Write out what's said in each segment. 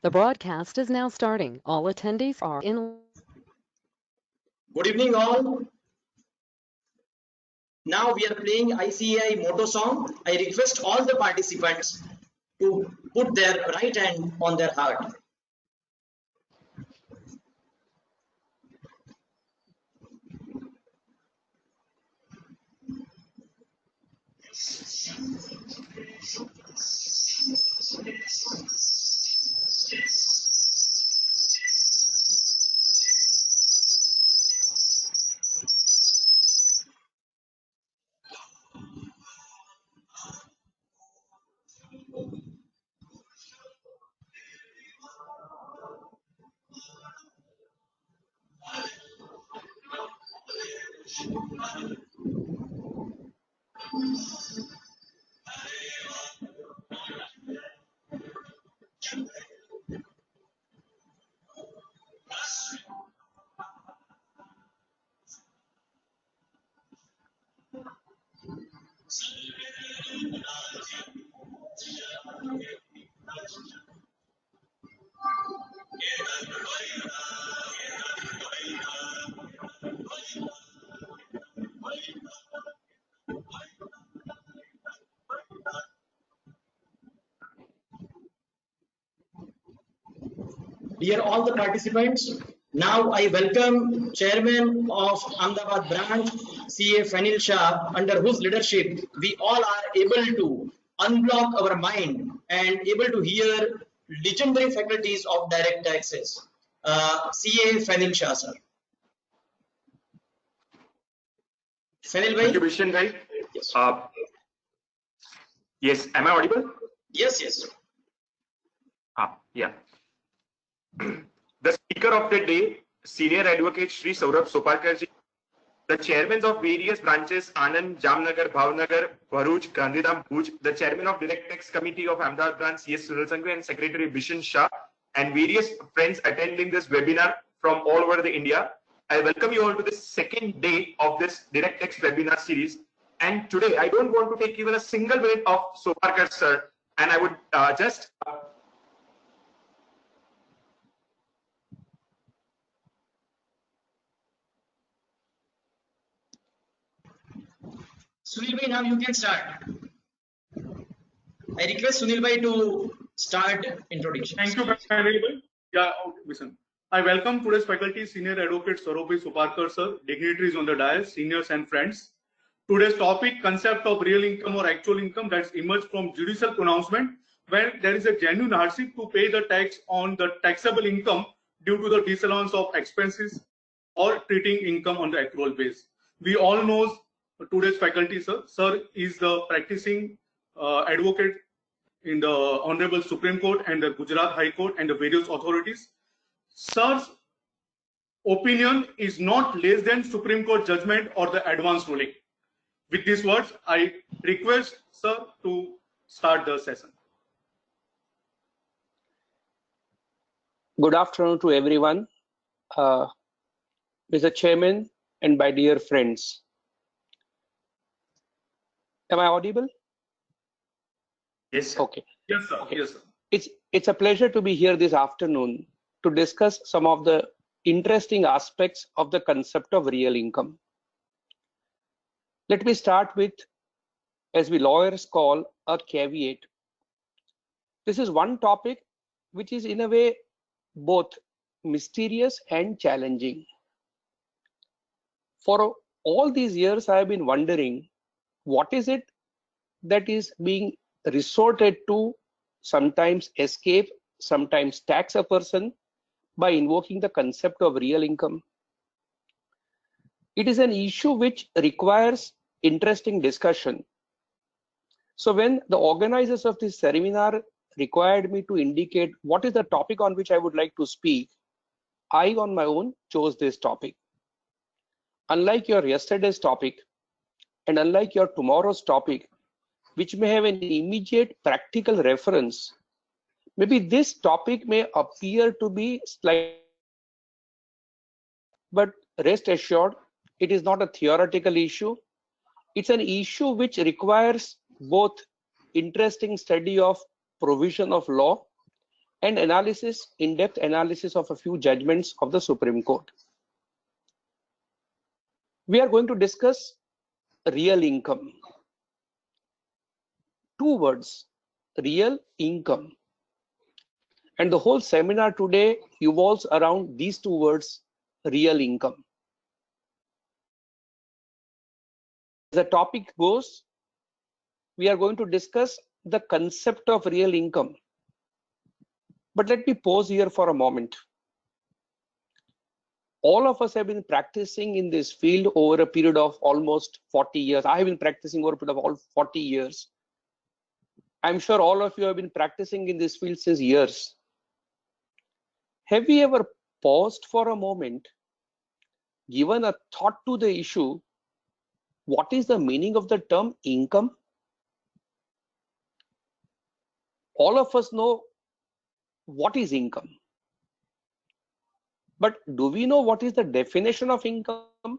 The broadcast is now starting. All attendees are in. Good evening, all. Now we are playing ICAI motto song. I request all the participants to put their right hand on their heart. Dear all the participants, now I welcome Chairman of Ahmedabad branch, CA Fanil Shah, under whose leadership we all are able to unblock our mind and able to hear legendary faculties of direct taxes. CA Fanil Shah, sir. Fanil bhai? Thank you, Bishan bhai. Yes. Yes, am I audible? Yes, yes. Yeah. The speaker of the day, Senior Advocate Shri Saurabh Soparkar ji, the chairmen of various branches, Anand, Jamnagar, Bhavnagar, Bharuch, Gandhidham, Bhuj, the chairman of Direct Tax Committee of Ahmedabad branch, C.S. Sunil Sangvi, and Secretary Bishan Shah, and various friends attending this webinar from all over the India. I welcome you all to the second day of this Direct Tax webinar series. And today, I don't want to take even a single minute of Soparkar sir, and I would just Sunil bhai, now you can start. I request Sunil bhai to start introduction. Thank you, Fanil bhai. Yeah, listen. I welcome today's faculty, Senior Advocate Saurabh Soparkar sir, dignitaries on the dais, seniors and friends. Today's topic, concept of real income or actual income that's emerged from judicial pronouncement, where there is a genuine hardship to pay the tax on the taxable income due to the disallowance of expenses or treating income on the accrual base. We all know today's faculty, sir. Sir is the practicing advocate in the Honorable Supreme Court and the Gujarat High Court and the various authorities. Sir's opinion is not less than Supreme Court judgment or the advance ruling. With these words, I request sir to start the session. Good afternoon to everyone. Mr. Chairman and my dear friends. Am I audible? yes. Okay. Yes, sir. Okay. Yes, sir. It's a pleasure to be here this afternoon to discuss some of the interesting aspects of the concept of real income. Let me start with, as we lawyers call, a caveat. This is one topic which is in a way both mysterious and challenging. For all these years, I have been wondering what is it that is being resorted to, sometimes escape, sometimes tax a person by invoking the concept of real income. It is an issue which requires interesting discussion. So when the organizers of this seminar required me to indicate what is the topic on which I would like to speak, I on my own chose this topic. Unlike your yesterday's topic and unlike your tomorrow's topic, which may have an immediate practical reference, maybe this topic may appear to be slightly, but rest assured, it is not a theoretical issue. It's an issue which requires both interesting study of provision of law and analysis, in-depth analysis of a few judgments of the Supreme Court. We are going to discuss real income. Two words, real income. And the whole seminar today revolves around these two words, real income. As the topic goes, we are going to discuss the concept of real income. But let me pause here for a moment. All of us have been practicing in this field over a period of almost 40 years. I have been practicing over a period of all 40 years. I'm sure all of you have been practicing in this field since years. Have you ever paused for a moment, given a thought to the issue, what is the meaning of the term income? All of us know what is income. But do we know what is the definition of income?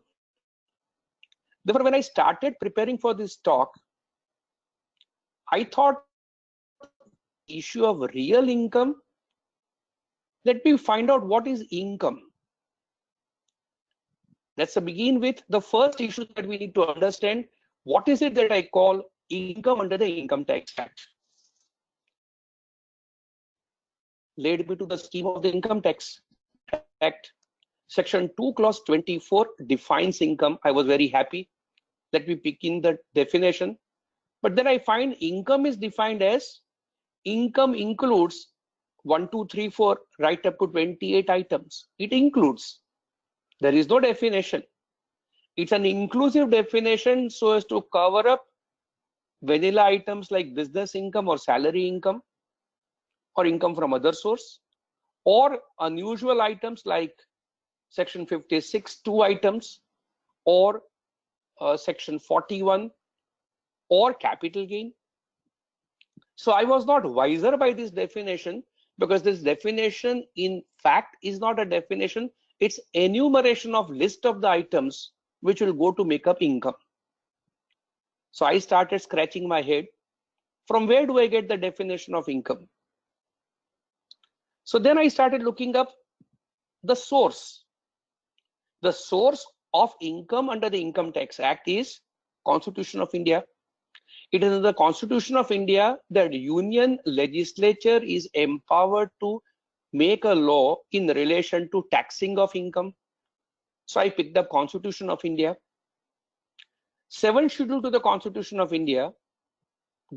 Therefore, when I started preparing for this talk, I thought the issue of real income, let me find out what is income. Let's begin with the first issue that we need to understand. What is it that I call income under the Income Tax Act? Led me to the scheme of the Income Tax Act. Section 2, clause 24 defines income. I was very happy. Let me pick in the definition. But then I find income is defined as income includes 1, 2, 3, 4, right up to 28 items. It includes. There is no definition. It's an inclusive definition so as to cover up vanilla items like business income or salary income or income from other source, or unusual items like section 56, 2 items, or section 41, or capital gain. So I was not wiser by this definition, because this definition in fact is not a definition. It's enumeration of list of the items which will go to make up income. So I started scratching my head. From where do I get the definition of income? So then I started looking up the source. The source of income under the Income Tax Act is Constitution of India. It is in the Constitution of India that Union Legislature is empowered to make a law in relation to taxing of income. So I picked up Constitution of India. 7th schedule to the Constitution of India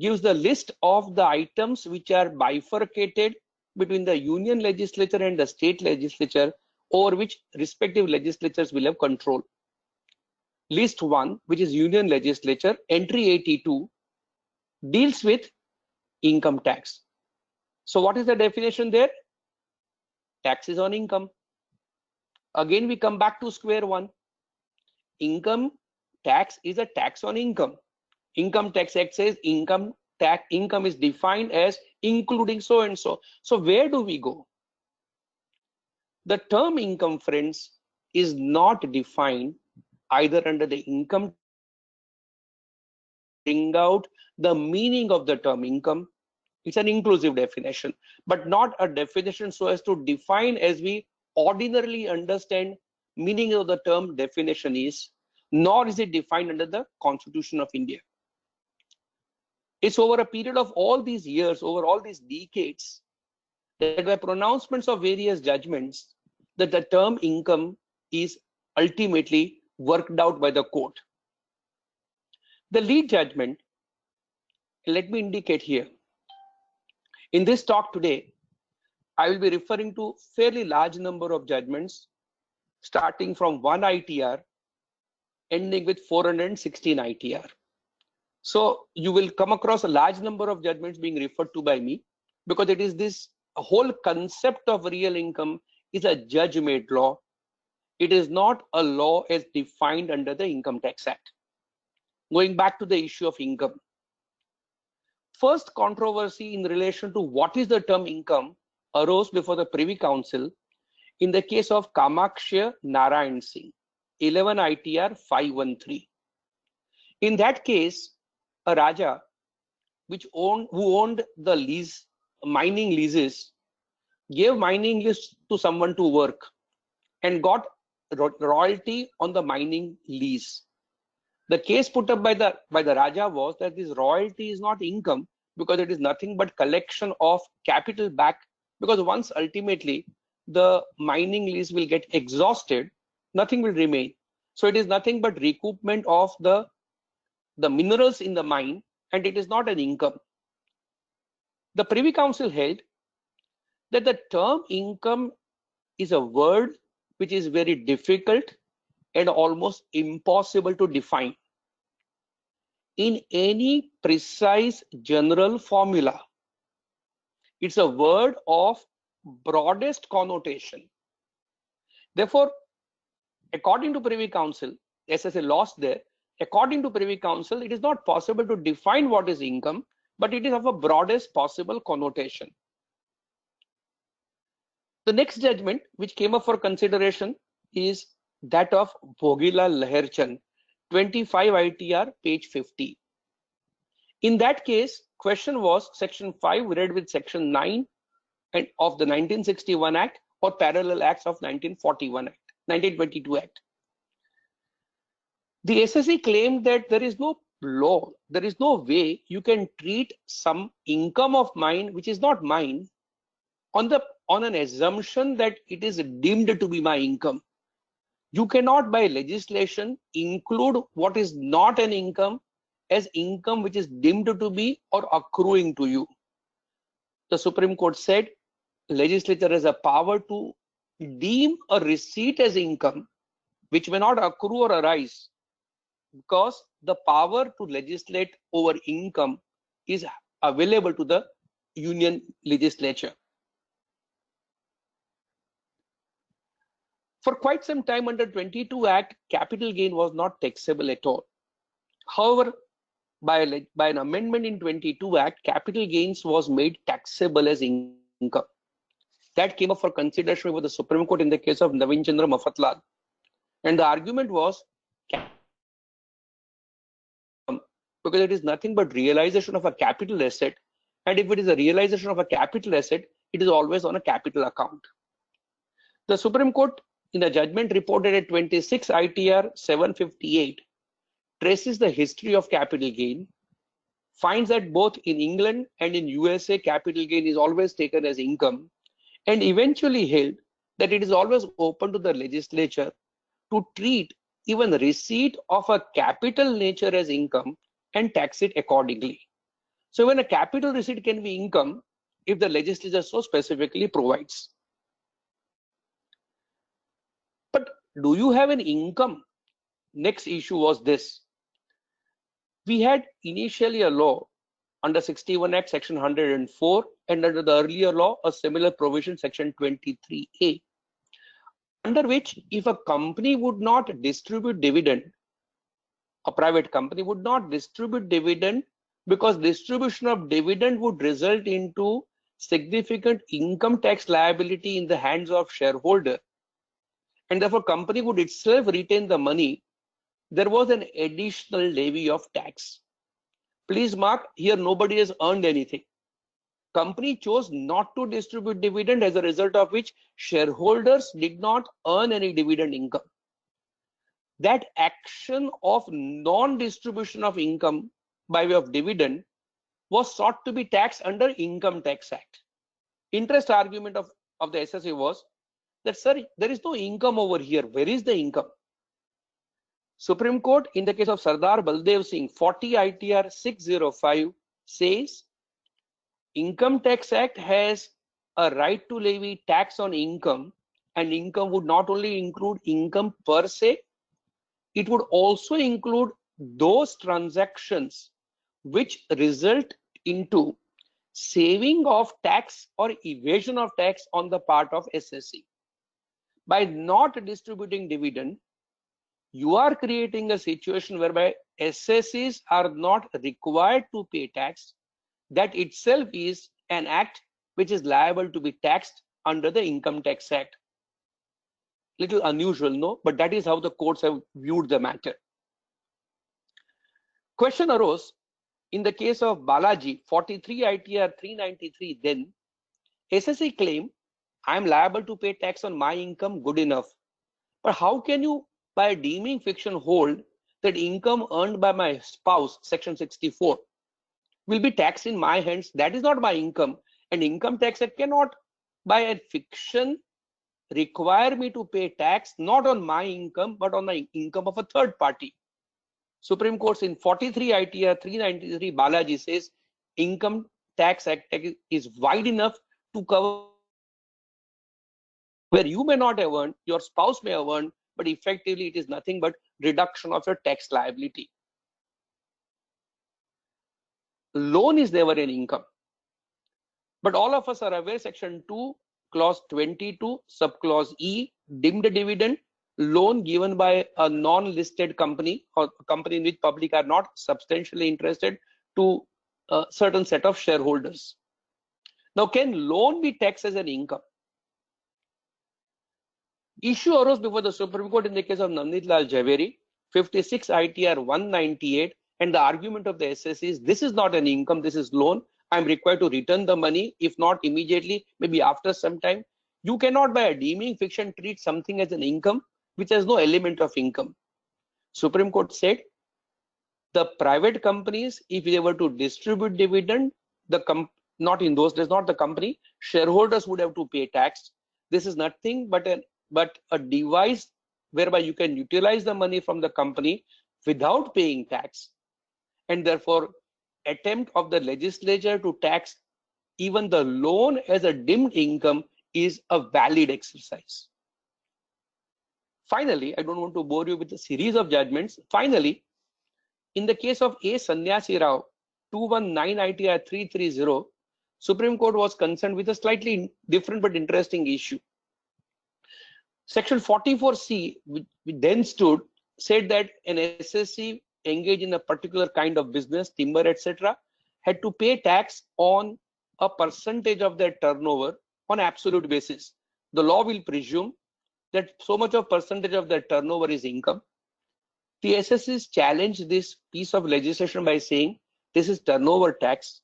gives the list of the items which are bifurcated between the Union Legislature and the State Legislature, over which respective legislatures will have control. List 1, which is Union Legislature, entry 82, deals with income tax. So what is the definition there? Taxes on income. Again, we come back to square one. Income tax is a tax on income. Income Tax Act says income is defined as including so and so. So where do we go? The term income, friends, is not defined either under the income. Bring out the meaning of the term income. It's an inclusive definition, but not a definition so as to define as we ordinarily understand meaning of the term definition is, nor is it defined under the Constitution of India. It's over a period of all these years, over all these decades, that by pronouncements of various judgments, that the term income is ultimately worked out by the court. The lead judgment, let me indicate here. In this talk today, I will be referring to fairly large number of judgments, starting from 1 ITR, ending with 416 ITR. So you will come across a large number of judgments being referred to by me, because it is this whole concept of real income is a judge-made law. It is not a law as defined under the Income Tax Act. Going back to the issue of income. First controversy in relation to what is the term income arose before the Privy Council in the case of Kamakhya Narayan Singh, 11 ITR 513. In that case, a Raja who owned the mining leases gave mining lease to someone to work and got royalty on the mining lease. The case put up by the Raja was that this royalty is not income because it is nothing but collection of capital back, because once ultimately the mining lease will get exhausted, nothing will remain. So it is nothing but recoupment of the minerals in the mine, and it is not an income. The Privy Council held that the term income is a word which is very difficult and almost impossible to define in any precise general formula. It's a word of broadest connotation. Therefore, according to Privy Council, SSA lost there. According to Privy Council, it is not possible to define what is income, but it is of a broadest possible connotation. The next judgment which came up for consideration is that of Bhogilal Leherchand, 25 ITR, page 50. In that case, question was section 5 read with section 9 and of the 1961 Act or parallel acts of 1922 Act. The SSE claimed that there is no law, there is no way you can treat some income of mine which is not mine on an assumption that it is deemed to be my income. You cannot by legislation include what is not an income as income which is deemed to be or accruing to you. The Supreme Court said legislature has a power to deem a receipt as income which may not accrue or arise, because the power to legislate over income is available to the union legislature. For quite some time under 22 Act, capital gain was not taxable at all. However, by an amendment in 22 Act, capital gains was made taxable as income. That came up for consideration before the Supreme Court in the case of Naveen Chandra Mafatlal. And the argument was because it is nothing but realization of a capital asset. And if it is a realization of a capital asset, it is always on a capital account. The Supreme Court in a judgment reported at 26 ITR 758 traces the history of capital gain, finds that both in England and in USA capital gain is always taken as income, and eventually held that it is always open to the legislature to treat even the receipt of a capital nature as income and tax it accordingly. So when a capital receipt can be income if the legislature so specifically provides. But do you have an income? Next issue was this. We had initially a law under 61 Act section 104 and under the earlier law a similar provision section 23A, under which if a company would not distribute dividend, a private company would not distribute dividend because distribution of dividend would result into significant income tax liability in the hands of shareholder, and therefore company would itself retain the money, there was an additional levy of tax. Please mark, here nobody has earned anything. Company chose not to distribute dividend, as a result of which shareholders did not earn any dividend income. That action of non-distribution of income by way of dividend was sought to be taxed under Income Tax Act. Interest argument of the SSA was that, sir, there is no income over here. Where is the income? Supreme Court in the case of Sardar Baldev Singh, 40 ITR 605 says Income Tax Act has a right to levy tax on income, and income would not only include income per se, it would also include those transactions which result into saving of tax or evasion of tax on the part of SSE. By not distributing dividend, you are creating a situation whereby SSEs are not required to pay tax. That itself is an act which is liable to be taxed under the Income Tax Act. Little unusual, no? But that is how the courts have viewed the matter. Question arose in the case of Balaji, 43 ITR 393. Then SSE claimed I'm liable to pay tax on my income, good enough. But how can you, by a deeming fiction, hold that income earned by my spouse, section 64, will be taxed in my hands? That is not my income. And income tax act cannot, by a fiction, require me to pay tax not on my income, but on the income of a third party. Supreme Court in 43 ITR 393 Balaji says income tax act is wide enough to cover where you may not have earned, your spouse may have earned, but effectively it is nothing but reduction of your tax liability. Loan is never an income. But all of us are aware, section 2, clause 22, subclause E, deemed dividend, loan given by a non-listed company or a company in which public are not substantially interested to a certain set of shareholders. Now, can loan be taxed as an income? Issue arose before the Supreme Court in the case of Navneet Lal Jhaveri, 56 ITR 198, and the argument of the SSC is this is not an income, this is loan. I'm required to return the money, if not immediately, maybe after some time. You cannot, by a deeming fiction, treat something as an income which has no element of income. Supreme Court said the private companies, if they were to distribute dividend, not in those days, not the company, shareholders would have to pay tax. This is nothing but a device whereby you can utilize the money from the company without paying tax, and therefore attempt of the legislature to tax even the loan as a deemed income is a valid exercise. Finally, I don't want to bore you with a series of judgments. Finally, in the case of A. Sannyasi Rao, 219 ITR 330, Supreme Court was concerned with a slightly different but interesting issue. Section 44C, which then stood, said that an SSC engaged in a particular kind of business, timber, etc., had to pay tax on a percentage of their turnover on absolute basis. The law will presume that so much of percentage of their turnover is income. The SSCs challenged this piece of legislation by saying this is turnover tax.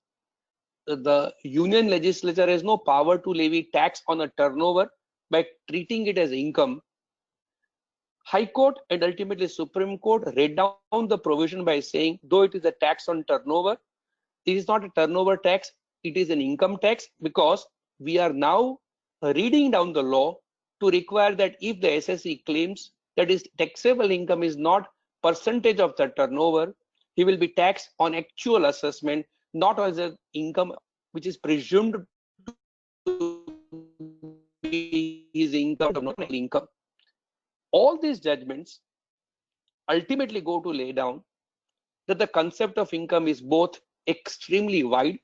The union legislature has no power to levy tax on a turnover by treating it as income. High Court and ultimately Supreme Court read down the provision by saying, though it is a tax on turnover, it is not a turnover tax, it is an income tax, because we are now reading down the law to require that if the SSC claims that his taxable income is not percentage of the turnover, he will be taxed on actual assessment, not as an income which is presumed to be his income, not income. All these judgments ultimately go to lay down that the concept of income is both extremely wide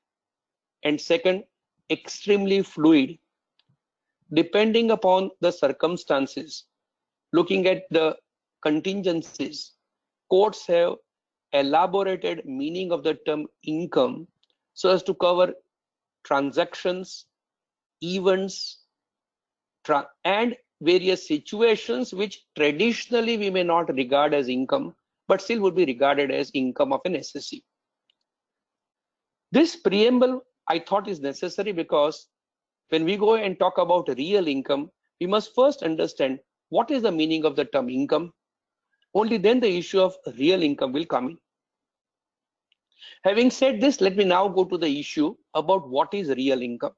and second, extremely fluid, depending upon the circumstances. Looking at the contingencies, courts have elaborated meaning of the term income so as to cover transactions, events, and various situations which traditionally we may not regard as income, but still would be regarded as income of an SSC. This preamble I thought is necessary because when we go and talk about real income, we must first understand what is the meaning of the term income. Only then the issue of real income will come in. Having said this, let me now go to the issue about what is real income.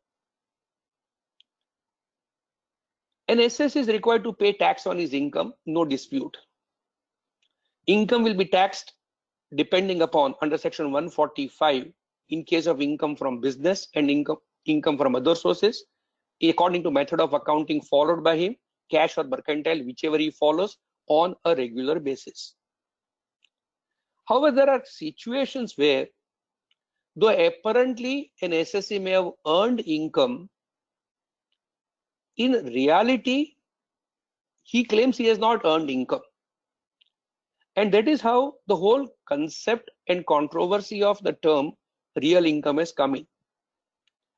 An SSC is required to pay tax on his income, no dispute. Income will be taxed depending upon under section 145 in case of income from business and income from other sources, according to method of accounting followed by him, cash or mercantile, whichever he follows, on a regular basis. However, there are situations where, though apparently an SSC may have earned income, in reality, he claims he has not earned income. And that is how the whole concept and controversy of the term real income is coming.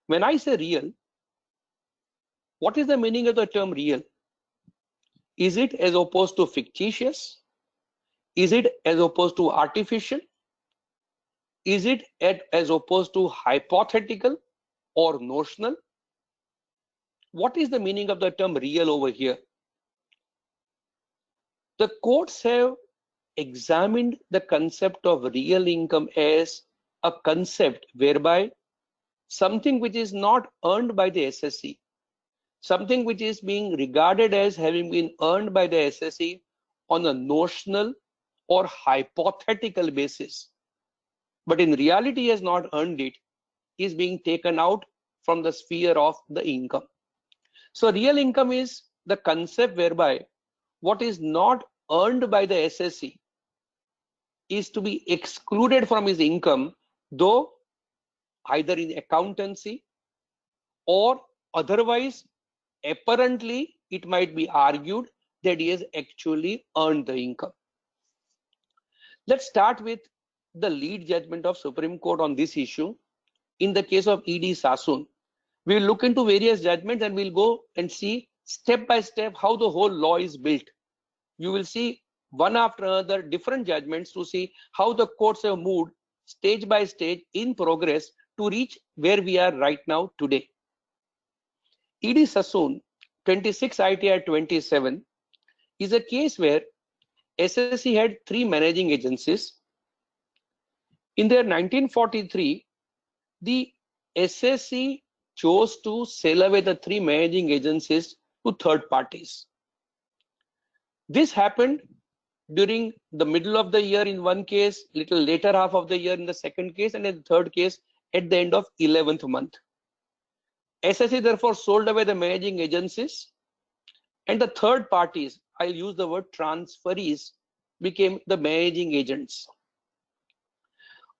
When I say real, what is the meaning of the term real? Is it as opposed to fictitious? Is it as opposed to artificial? Is it as opposed to hypothetical or notional? what is the meaning of the term real over here? The courts have examined the concept of real income as a concept whereby something which is not earned by the SSC, something which is being regarded as having been earned by the SSC on a notional or hypothetical basis, but in reality has not earned it, is being taken out from the sphere of the income. So real income is the concept whereby what is not earned by the SSC is to be excluded from his income, though either in accountancy or otherwise apparently it might be argued that he has actually earned the income. Let's start with the lead judgment of Supreme Court on this issue. In the case of E.D. Sassoon, we will look into various judgments and we'll go and see step by step how the whole law is built. You will see one after another different judgments to see how the courts have moved stage by stage in progress to reach where we are right now today. E.D. Sassoon 26 ITR 27 is a case where SSC had 3 managing agencies. In their 1943, the SSC chose to sell away the 3 managing agencies to third parties. This happened during the middle of the year in one case, little later half of the year in the second case, and in the third case at the end of 11th month. SSC therefore sold away the managing agencies, and the third parties, I'll use the word transferees, became the managing agents.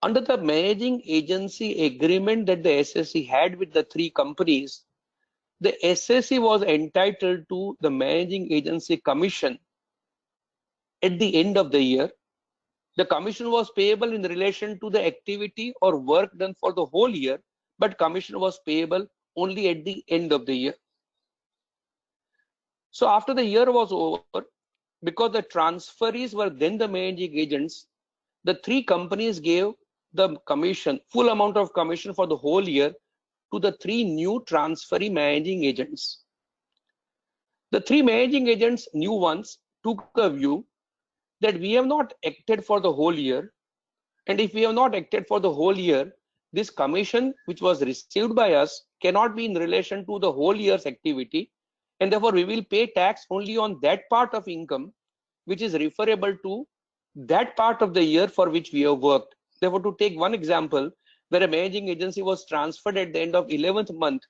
Under the managing agency agreement that the SSC had with the 3 companies, the SSC was entitled to the managing agency commission at the end of the year. The commission was payable in relation to the activity or work done for the whole year, but commission was payable only at the end of the year. So after the year was over, because the transferees were then the managing agents, the 3 companies gave the commission, full amount of commission for the whole year to the 3 new transferee managing agents. The 3 managing agents, new ones, took a view that we have not acted for the whole year, and if we have not acted for the whole year, this commission which was received by us cannot be in relation to the whole year's activity, and therefore we will pay tax only on that part of income which is referable to that part of the year for which we have worked. Therefore, to take one example, where a managing agency was transferred at the end of 11th month,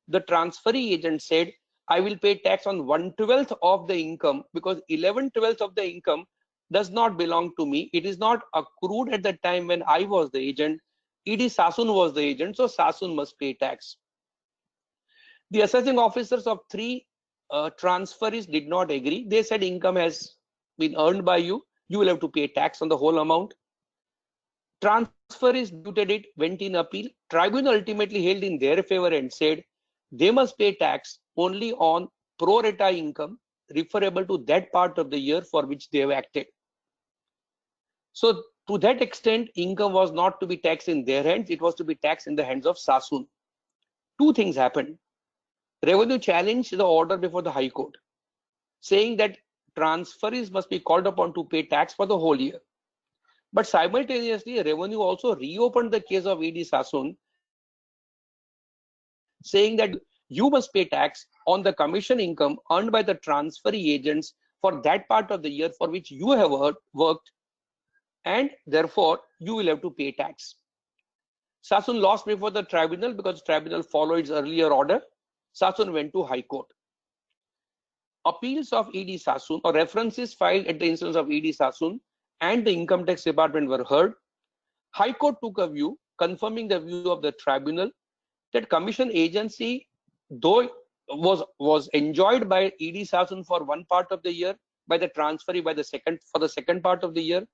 the transferee agent said, I will pay tax on 1/12 of the income because 11/12 of the income does not belong to me. It is not accrued at the time when I was the agent. E.D. Sassoon was the agent, so Sassoon must pay tax. The assessing officers of 3 transferees did not agree. They said income has been earned by you. You will have to pay tax on the whole amount. Transferees disputed it, went in appeal. Tribunal ultimately held in their favor and said they must pay tax only on pro rata income referable to that part of the year for which they have acted. So to that extent, income was not to be taxed in their hands, it was to be taxed in the hands of Sassoon. 2 things happened. Revenue challenged the order before the High Court, saying that transferees must be called upon to pay tax for the whole year. But simultaneously, Revenue also reopened the case of E.D. Sassoon, saying that you must pay tax on the commission income earned by the transferee agents for that part of the year for which you have worked, and therefore you will have to pay tax. Sassoon lost before the tribunal because the tribunal followed its earlier order. Sassoon went to High Court. Appeals of E.D. Sassoon or references filed at the instance of E.D. Sassoon and the Income Tax Department were heard. High Court took a view, confirming the view of the tribunal, that commission agency, though was enjoyed by E.D. Sassoon for one part of the year, by the transferee for the second part of the year,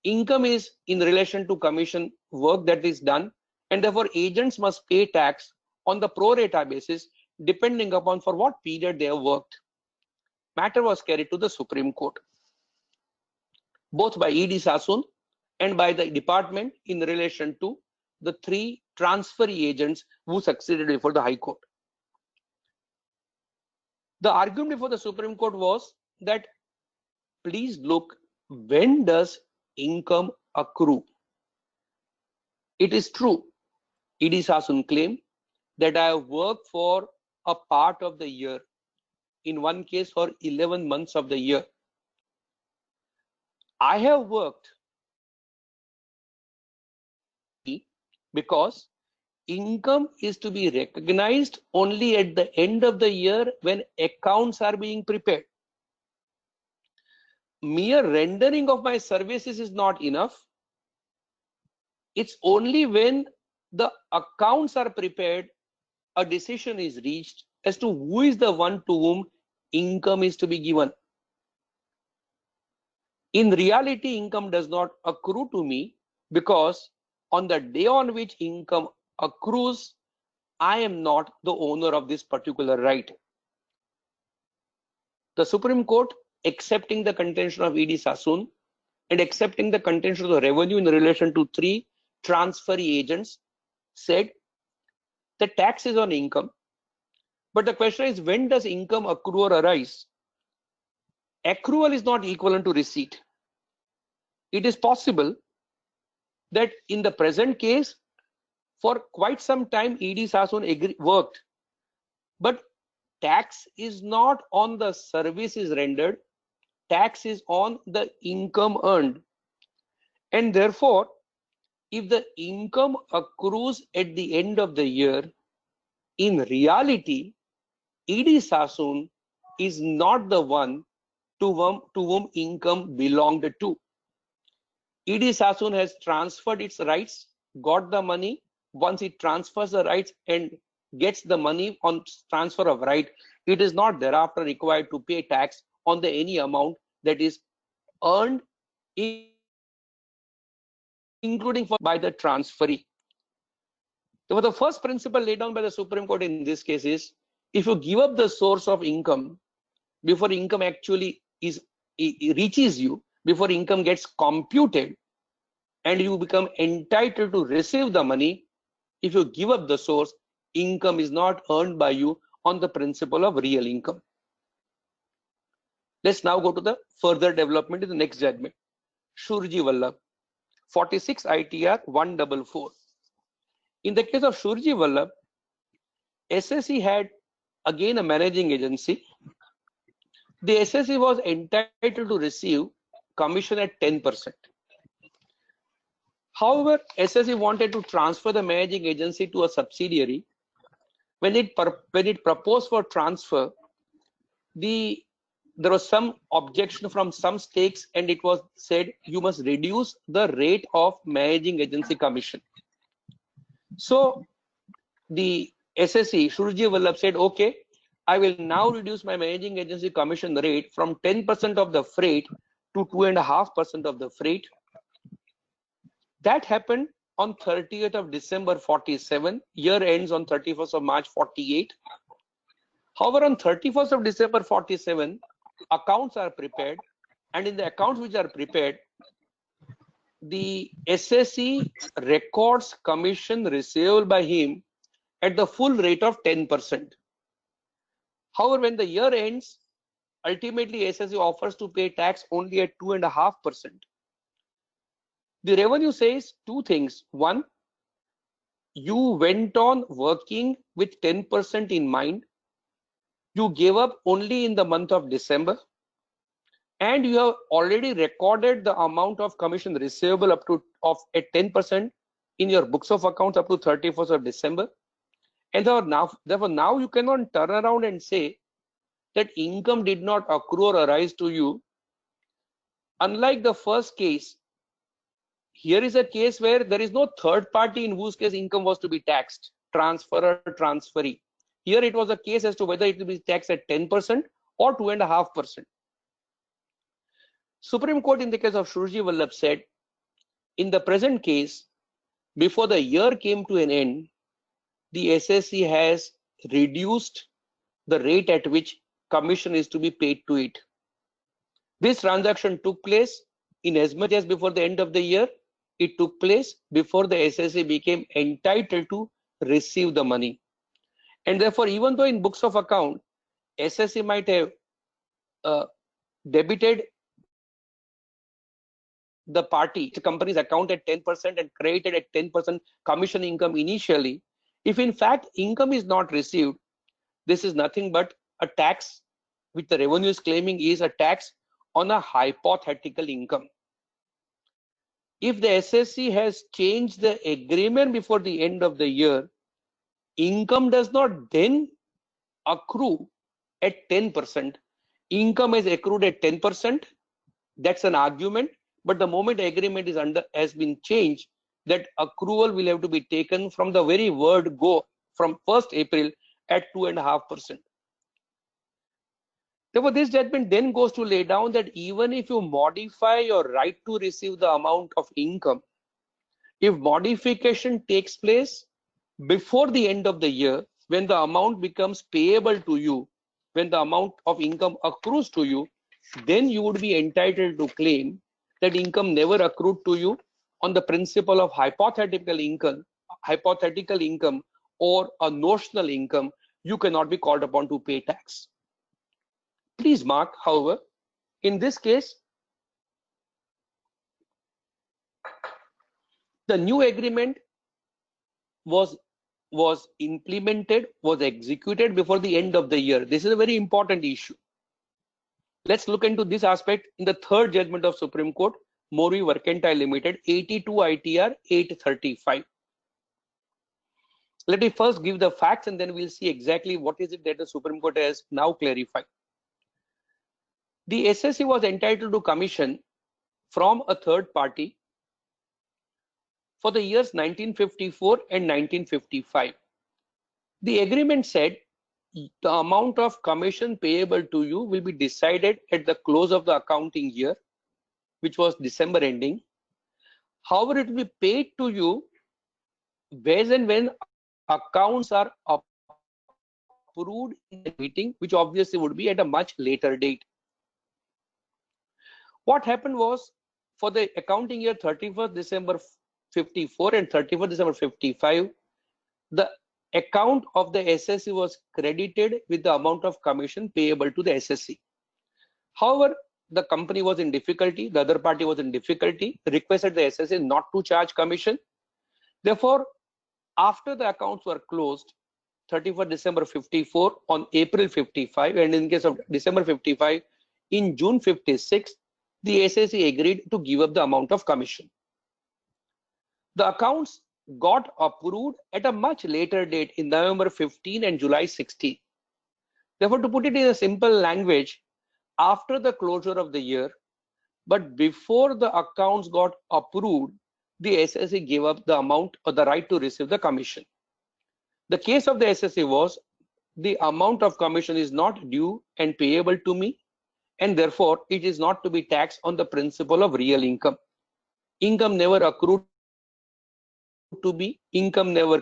income is in relation to commission work that is done, and therefore agents must pay tax on the pro rata basis depending upon for what period they have worked. Matter was carried to the Supreme Court, both by E.D. Sassoon and by the department in relation to the 3 transferee agents who succeeded before the High Court. The argument before the Supreme Court was that please look, when does income accrue? It is true, E.D. Sasun claimed that I have worked for a part of the year, in one case for 11 months of the year. I have worked because income is to be recognized only at the end of the year when accounts are being prepared. Mere rendering of my services is not enough. It's only when the accounts are prepared, a decision is reached as to who is the one to whom income is to be given. In reality, income does not accrue to me because on the day on which income accrues, I am not the owner of this particular right. The Supreme Court, accepting the contention of E.D. Sasun and accepting the contention of the revenue in relation to 3 transferee agents, said the tax is on income. But the question is, when does income accrue or arise? Accrual is not equivalent to receipt. It is possible that in the present case, for quite some time, E.D. Sasun worked, but tax is not on the services rendered, tax is on the income earned. And therefore, if the income accrues at the end of the year, in reality, E.D. Sasun is not the one to whom income belonged to. E.D. Sasun has transferred its rights, got the money. Once it transfers the rights and gets the money on transfer of right, it is not thereafter required to pay tax on the any amount that is earned, including by the transferee. So the first principle laid down by the Supreme Court in this case is, if you give up the source of income before income actually reaches you, before income gets computed and you become entitled to receive the money, if you give up the source, income is not earned by you on the principle of real income. Let's now go to the further development in the next judgment. Shurji Vallabh, 46 ITR 144. In the case of Shurji Vallabh, SSE had again a managing agency. The SSE was entitled to receive commission at 10%. However, SSE wanted to transfer the managing agency to a subsidiary. When it proposed for transfer, there was some objection from some stakes, and it was said you must reduce the rate of managing agency commission. So the SSE, Shurji Vallabh, said, okay, I will now reduce my managing agency commission rate from 10% of the freight to 2.5% of the freight. That happened on 30th of December 47. Year ends on 31st of March 48. However, on 31st of December 47, accounts are prepared, and in the accounts which are prepared, the SSE records commission receivable by him at the full rate of 10%. However, when the year ends, ultimately SSE offers to pay tax only at 2.5%. The revenue says two things. One, you went on working with 10% in mind. You gave up only in the month of December, and you have already recorded the amount of commission receivable at 10% in your books of accounts up to 31st of December. And therefore now you cannot turn around and say that income did not accrue or arise to you. Unlike the first case, here is a case where there is no third party in whose case income was to be taxed, transferor, transferee. Here it was a case as to whether it will be taxed at 10% or 2.5%. Supreme Court in the case of Shurji Vallabh said, in the present case, before the year came to an end, the SSE has reduced the rate at which commission is to be paid to it. This transaction took place in as much as before the end of the year, it took place before the SSE became entitled to receive the money. And therefore, even though in books of account, SSE might have debited the company's account at 10% and credited at 10% commission income initially. If in fact income is not received, this is nothing but a tax which the revenue is claiming is a tax on a hypothetical income. If the SSE has changed the agreement before the end of the year, income does not then accrue at 10%. Income is accrued at 10%. That's an argument. But the moment agreement is has been changed, that accrual will have to be taken from the very word go from 1st April at 2.5%. Therefore, this judgment then goes to lay down that even if you modify your right to receive the amount of income, if modification takes place before the end of the year, when the amount becomes payable to you, when the amount of income accrues to you, then you would be entitled to claim that income never accrued to you on the principle of hypothetical income or a notional income. You cannot be called upon to pay tax. Please mark, however, in this case, the new agreement was implemented, was executed before the end of the year. This is a very important issue. Let's look into this aspect in the third judgment of Supreme Court, Morvi Mercantile Limited, 82 ITR 835. Let me first give the facts and then we'll see exactly what is it that the Supreme Court has now clarified. The SSE was entitled to commission from a third party for the years 1954 and 1955. The agreement said the amount of commission payable to you will be decided at the close of the accounting year, which was December ending. However, it will be paid to you when accounts are approved in the meeting, which obviously would be at a much later date. What happened was, for the accounting year 31st December 54 and 31st December 55, the account of the SSE was credited with the amount of commission payable to the SSE. However, the company was in difficulty, the other party was in difficulty, requested the SSE not to charge commission. Therefore, after the accounts were closed, 31st December 54 on April 55, and in case of December 55, in June 56, the SSE agreed to give up the amount of commission. The accounts got approved at a much later date in November 15 and July 16. Therefore, to put it in a simple language, after the closure of the year, but before the accounts got approved, the SSE gave up the amount or the right to receive the commission. The case of the SSE was the amount of commission is not due and payable to me, and therefore it is not to be taxed on the principle of real income. Income never accrued to be, income never,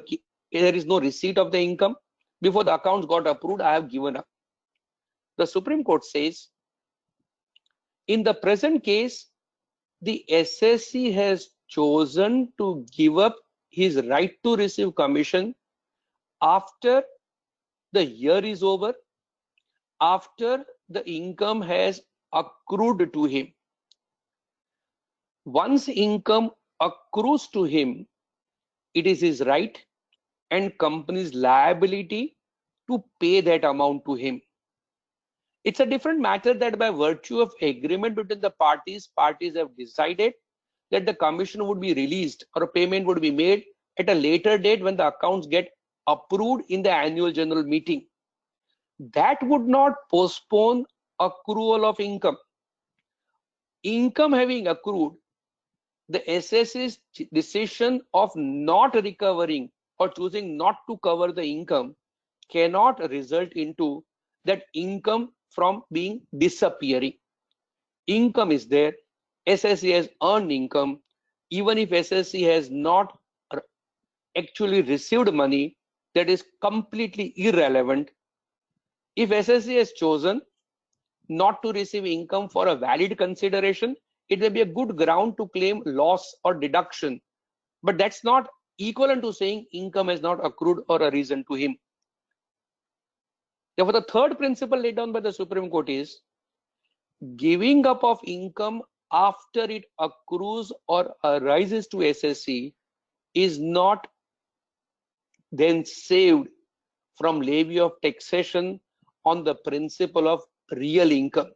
there is no receipt of the income. Before the accounts got approved, I have given up. The Supreme Court says, in the present case, the SSE has chosen to give up his right to receive commission after the year is over, after the income has accrued to him. Once income accrues to him, it is his right and company's liability to pay that amount to him. It's a different matter that by virtue of agreement between the parties have decided that the commission would be released or a payment would be made at a later date when the accounts get approved in the annual general meeting. That would not postpone accrual of income. Income having accrued, the SSE's decision of not recovering or choosing not to cover the income cannot result into that income from being disappearing. Income is there, SSE has earned income. Even if SSE has not actually received money, that is completely irrelevant. If SSE has chosen not to receive income for a valid consideration, it may be a good ground to claim loss or deduction, but that's not equivalent to saying income has not accrued or a reason to him. Therefore, the third principle laid down by the Supreme Court is giving up of income after it accrues or arises to SSC is not then saved from levy of taxation on the principle of real income.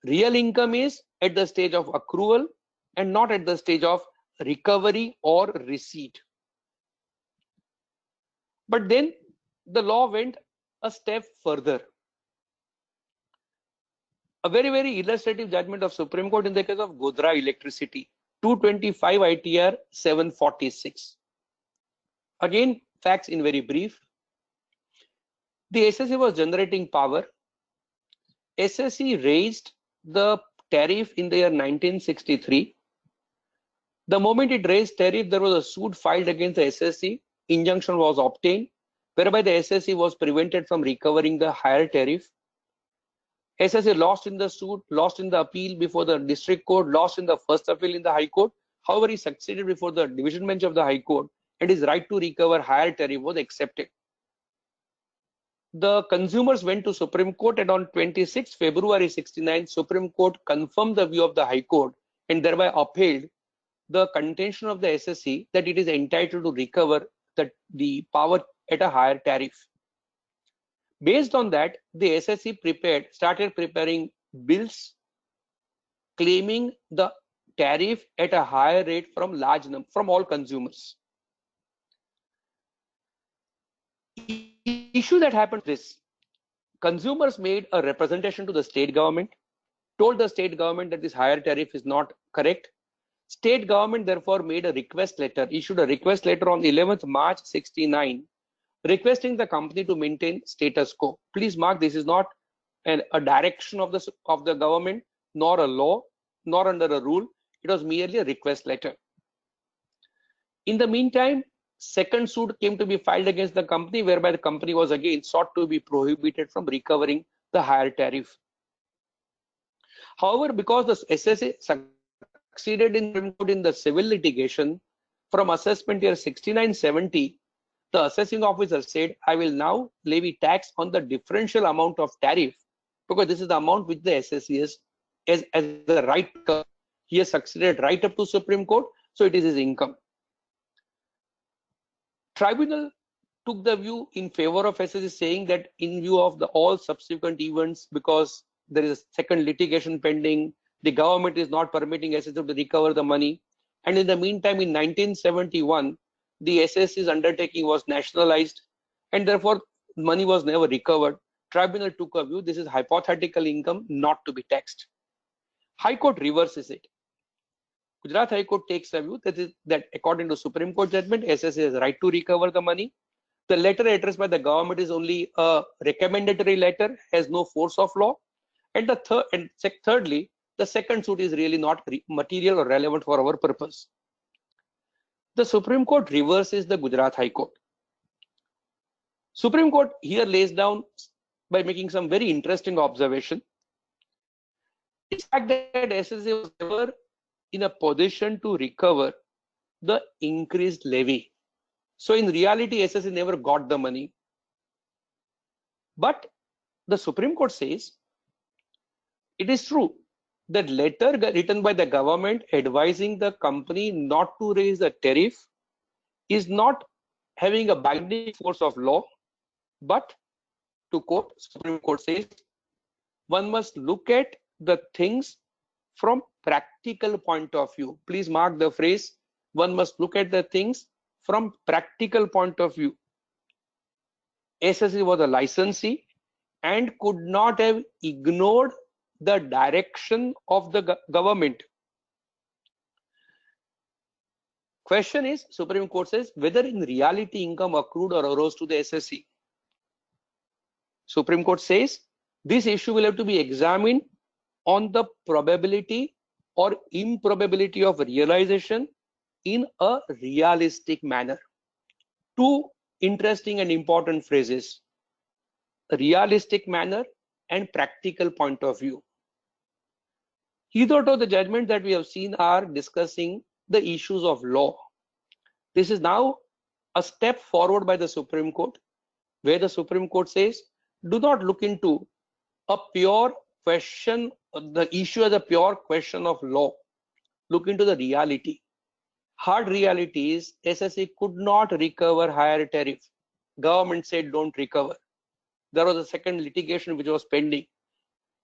Real income is at the stage of accrual and not at the stage of recovery or receipt. But then the law went a step further. A very, very illustrative judgment of Supreme Court in the case of Godhra Electricity, 225 ITR 746. Again, facts in very brief. The SSC was generating power. SSC raised the tariff in the year 1963. The moment it raised tariff, there was a suit filed against the SSC. Injunction was obtained, whereby the SSC was prevented from recovering the higher tariff. SSC lost in the suit, lost in the appeal before the district court, lost in the first appeal in the High Court. However, he succeeded before the division bench of the High Court, and his right to recover higher tariff was accepted. The consumers went to Supreme Court, and on 26 February 69, Supreme Court confirmed the view of the High Court and thereby upheld the contention of the SSC that it is entitled to recover the power at a higher tariff. Based on that, the SSC started preparing bills claiming the tariff at a higher rate from all consumers. Issue that happened is consumers made a representation to the state government, told the state government that this higher tariff is not correct. State government therefore made a request letter, issued a request letter on 11th March 69, requesting the company to maintain status quo. Please mark, this is not a direction of the government, nor a law, nor under a rule. It was merely a request letter. In the meantime, second suit came to be filed against the company, whereby the company was again sought to be prohibited from recovering the higher tariff. However, because the SSC succeeded in the civil litigation from assessment year 69-70, the assessing officer said, I will now levy tax on the differential amount of tariff, because this is the amount which the SSC is as the right. He has succeeded right up to Supreme Court, so it is his income. Tribunal took the view in favor of SSC, saying that in view of all subsequent events, because there is a second litigation pending, the government is not permitting SSC to recover the money. And in the meantime, in 1971, the SSC's undertaking was nationalized, and therefore money was never recovered. Tribunal took a view, this is hypothetical income not to be taxed. High Court reverses it. Gujarat High Court takes a view that according to Supreme Court judgment, SSC has right to recover the money. The letter addressed by the government is only a recommendatory letter, has no force of law. And thirdly, the second suit is really not material or relevant for our purpose. The Supreme Court reverses the Gujarat High Court. Supreme Court here lays down by making some very interesting observation. The fact that SSC was never in a position to recover the increased levy. So in reality, SSC never got the money. But the Supreme Court says it is true that letter written by the government advising the company not to raise the tariff is not having a binding force of law, but to quote, Supreme Court says, one must look at the things from practical point of view. Please mark the phrase, one must look at the things from practical point of view. SSC was a licensee and could not have ignored the direction of the government. Question is, Supreme Court says, whether in reality income accrued or arose to the SSC. Supreme Court says this issue will have to be examined on the probability or improbability of realization in a realistic manner. Two interesting and important phrases: realistic manner and practical point of view. Hitherto, the judgments that we have seen are discussing the issues of law. This is now a step forward by the Supreme Court, where the Supreme Court says do not look into a pure question, the issue as a pure question of law. Look into the reality. Hard reality is SSE could not recover higher tariff. Government said don't recover. There was a second litigation which was pending.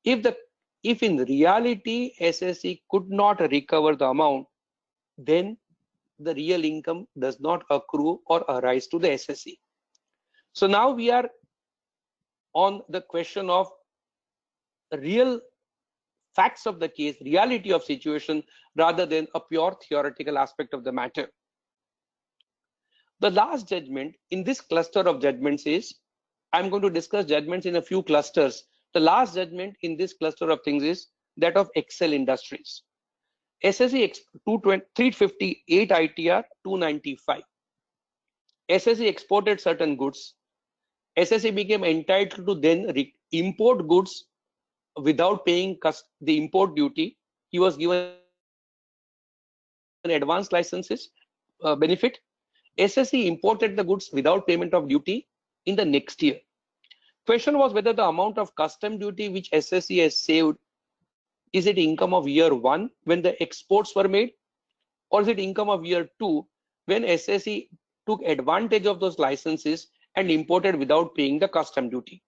If in reality SSE could not recover the amount, then the real income does not accrue or arise to the SSE. So now we are on the question of real facts of the case, reality of situation, rather than a pure theoretical aspect of the matter. The last judgment in this cluster of judgments is, I'm going to discuss judgments in a few clusters. The last judgment in this cluster of things is that of Excel Industries. SSE 358 ITR 295. SSE exported certain goods. SSE became entitled to then import goods without paying the import duty. He was given an advanced licenses benefit. SSE imported the goods without payment of duty in the next year. Question was whether the amount of custom duty which SSE has saved, is it income of year 1 when the exports were made, or is it income of year 2 when SSE took advantage of those licenses and imported without paying the custom duty.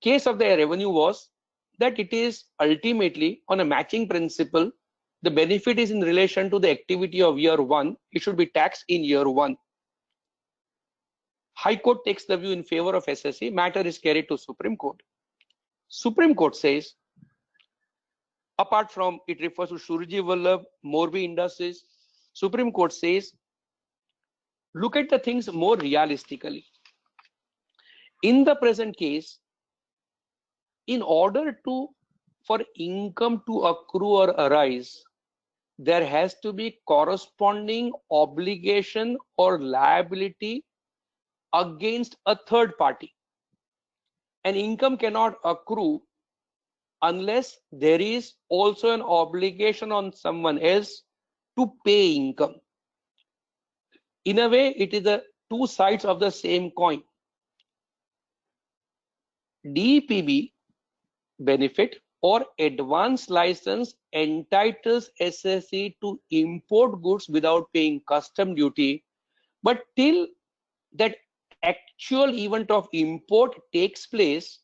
Case of the revenue was that it is ultimately on a matching principle. The benefit is in relation to the activity of year 1. It should be taxed in year 1. High Court takes the view in favor of SSE. Matter is carried to Supreme Court. Supreme Court says, apart from it refers to Surji Vallabh, Morbi Industries, Supreme Court says, look at the things more realistically. In the present case, in order for income to accrue or arise, there has to be corresponding obligation or liability against a third party. An income cannot accrue unless there is also an obligation on someone else to pay income. In a way, it is the two sides of the same coin. DPB benefit or advance license entitles SSE to import goods without paying custom duty, but till that actual event of import takes place,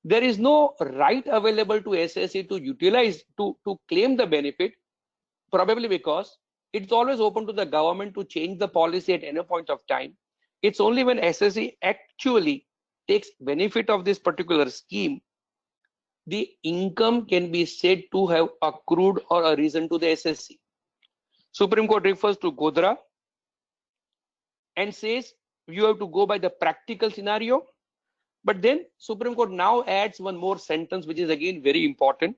there is no right available to SSE to utilize to claim the benefit, probably because it's always open to the government to change the policy at any point of time. It's only when SSE actually takes benefit of this particular scheme, the income can be said to have accrued or arisen to the SSE. Supreme Court refers to Godra and says you have to go by the practical scenario. But then Supreme Court now adds one more sentence, which is again very important.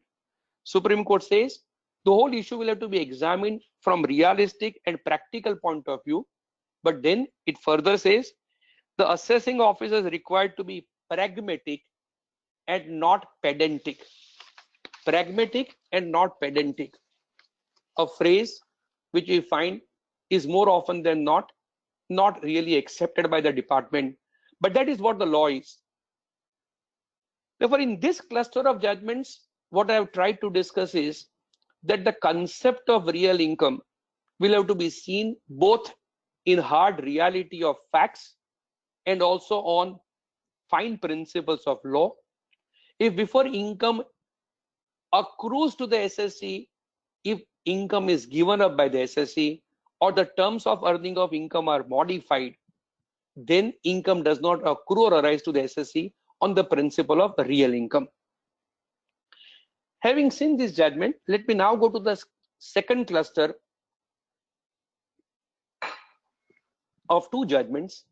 Supreme Court says the whole issue will have to be examined from realistic and practical point of view. But then it further says the assessing officer is required to be pragmatic and not pedantic. Pragmatic and not pedantic. A phrase which we find is more often than not really accepted by the department. But that is what the law is. Therefore, in this cluster of judgments, what I have tried to discuss is that the concept of real income will have to be seen both in hard reality of facts and also on fine principles of law. If before income accrues to the SSE, if income is given up by the SSE or the terms of earning of income are modified, then income does not accrue or arise to the SSE on the principle of real income. Having seen this judgment, let me now go to the second cluster of two judgments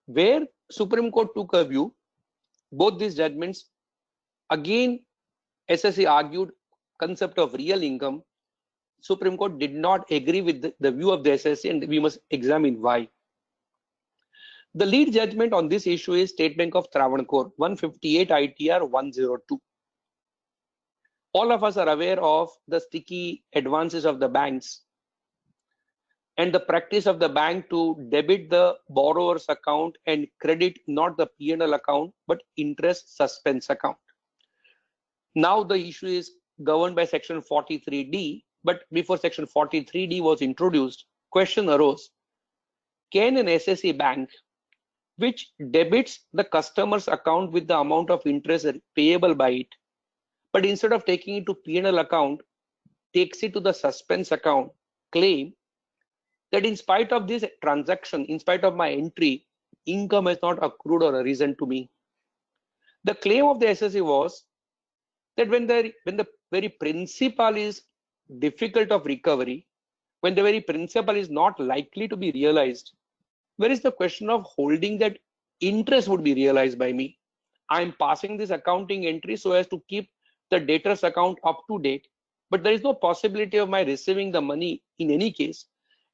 where Supreme Court took a view. Both these judgments, again, SSE argued concept of real income. Supreme Court did not agree with the view of the SSE, and we must examine why. The lead judgment on this issue is State Bank of Travancore, 158 ITR 102. All of us are aware of the sticky advances of the banks. and the practice of the bank to debit the borrower's account and credit not the P&L account but interest suspense account. Now the issue is governed by section 43D, but before section 43D was introduced, question arose: can an SSE bank which debits the customer's account with the amount of interest payable by it, but instead of taking it to P&L account, takes it to the suspense account, claim that in spite of this transaction, in spite of my entry, income has not accrued or arisen to me? The claim of the SSE was that when the very principal is difficult of recovery, when the very principal is not likely to be realized, where is the question of holding that interest would be realized by me? I am passing this accounting entry so as to keep the debtor's account up to date, but there is no possibility of my receiving the money in any case.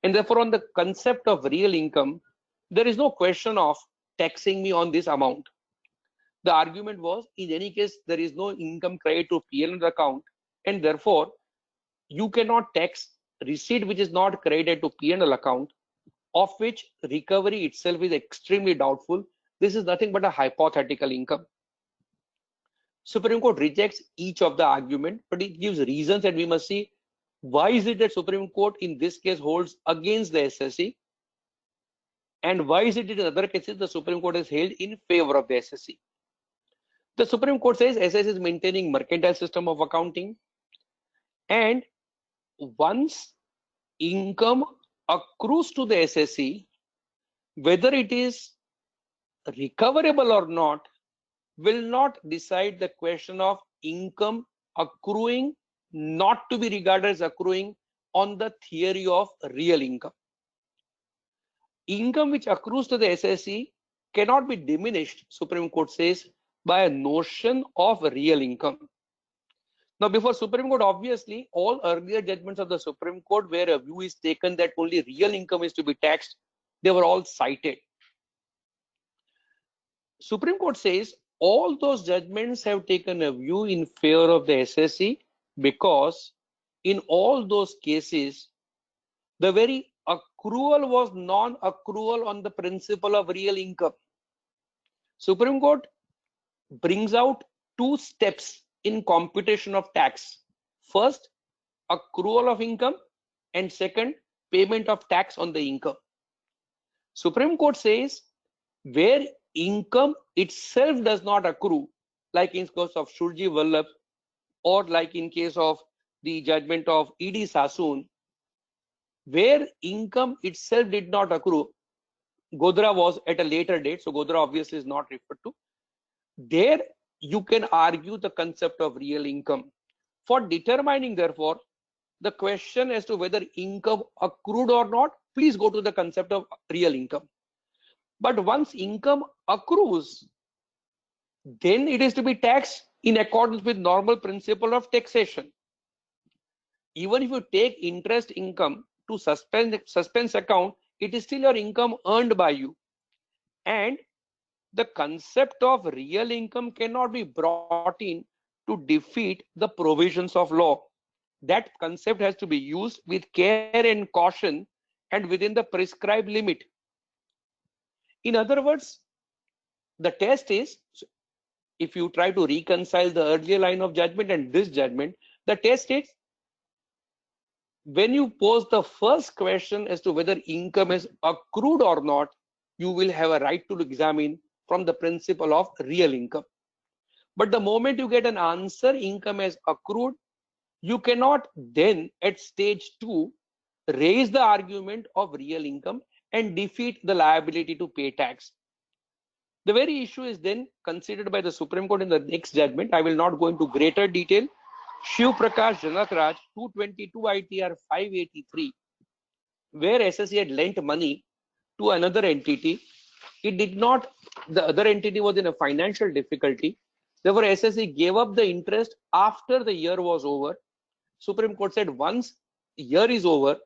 And therefore, on the concept of real income, there is no question of taxing me on this amount. The argument was, in any case, there is no income credit to P&L account, and therefore you cannot tax receipt which is not credited to P&L account, of which recovery itself is extremely doubtful. This is nothing but a hypothetical income. Supreme Court rejects each of the argument, but it gives reasons, and we must see why is it that Supreme Court in this case holds against the SSE, and why is it that in other cases the Supreme Court has held in favor of the SSE. The Supreme Court says SSE is maintaining mercantile system of accounting, and once income accrues to the SSE, whether it is recoverable or not will not decide the question of income accruing not to be regarded as accruing on the theory of real income. Income which accrues to the SSE cannot be diminished, Supreme Court says, by a notion of real income. Now, before Supreme Court, obviously, all earlier judgments of the Supreme Court where a view is taken that only real income is to be taxed, they were all cited. Supreme Court says all those judgments have taken a view in favor of the SSE because in all those cases, the very accrual was non-accrual on the principle of real income. Supreme Court brings out two steps in computation of tax. First, accrual of income, and second, payment of tax on the income. Supreme Court says where income itself does not accrue, like in case of Shurji Vallabh or like in case of the judgment of E.D. Sassoon, where income itself did not accrue, Godra was at a later date, so Godra obviously is not referred to. There you can argue the concept of real income. For determining, therefore, the question as to whether income accrued or not, please go to the concept of real income. But once income accrues, then it is to be taxed in accordance with normal principle of taxation. Even if you take interest income to suspense account, it is still your income earned by you. And the concept of real income cannot be brought in to defeat the provisions of law. That concept has to be used with care and caution and within the prescribed limit. In other words, the test is, if you try to reconcile the earlier line of judgment and this judgment, the test is when you pose the first question as to whether income is accrued or not, you will have a right to examine from the principle of real income. But the moment you get an answer, income has accrued, you cannot then at stage 2 raise the argument of real income and defeat the liability to pay tax. The very issue is then considered by the Supreme Court in the next judgment. I will not go into greater detail. Shiv Prakash Janakraj 222 ITR 583, where SSE had lent money to another entity. It did not, the other entity was in a financial difficulty. Therefore, SSE gave up the interest after the year was over. Supreme Court said once year is over,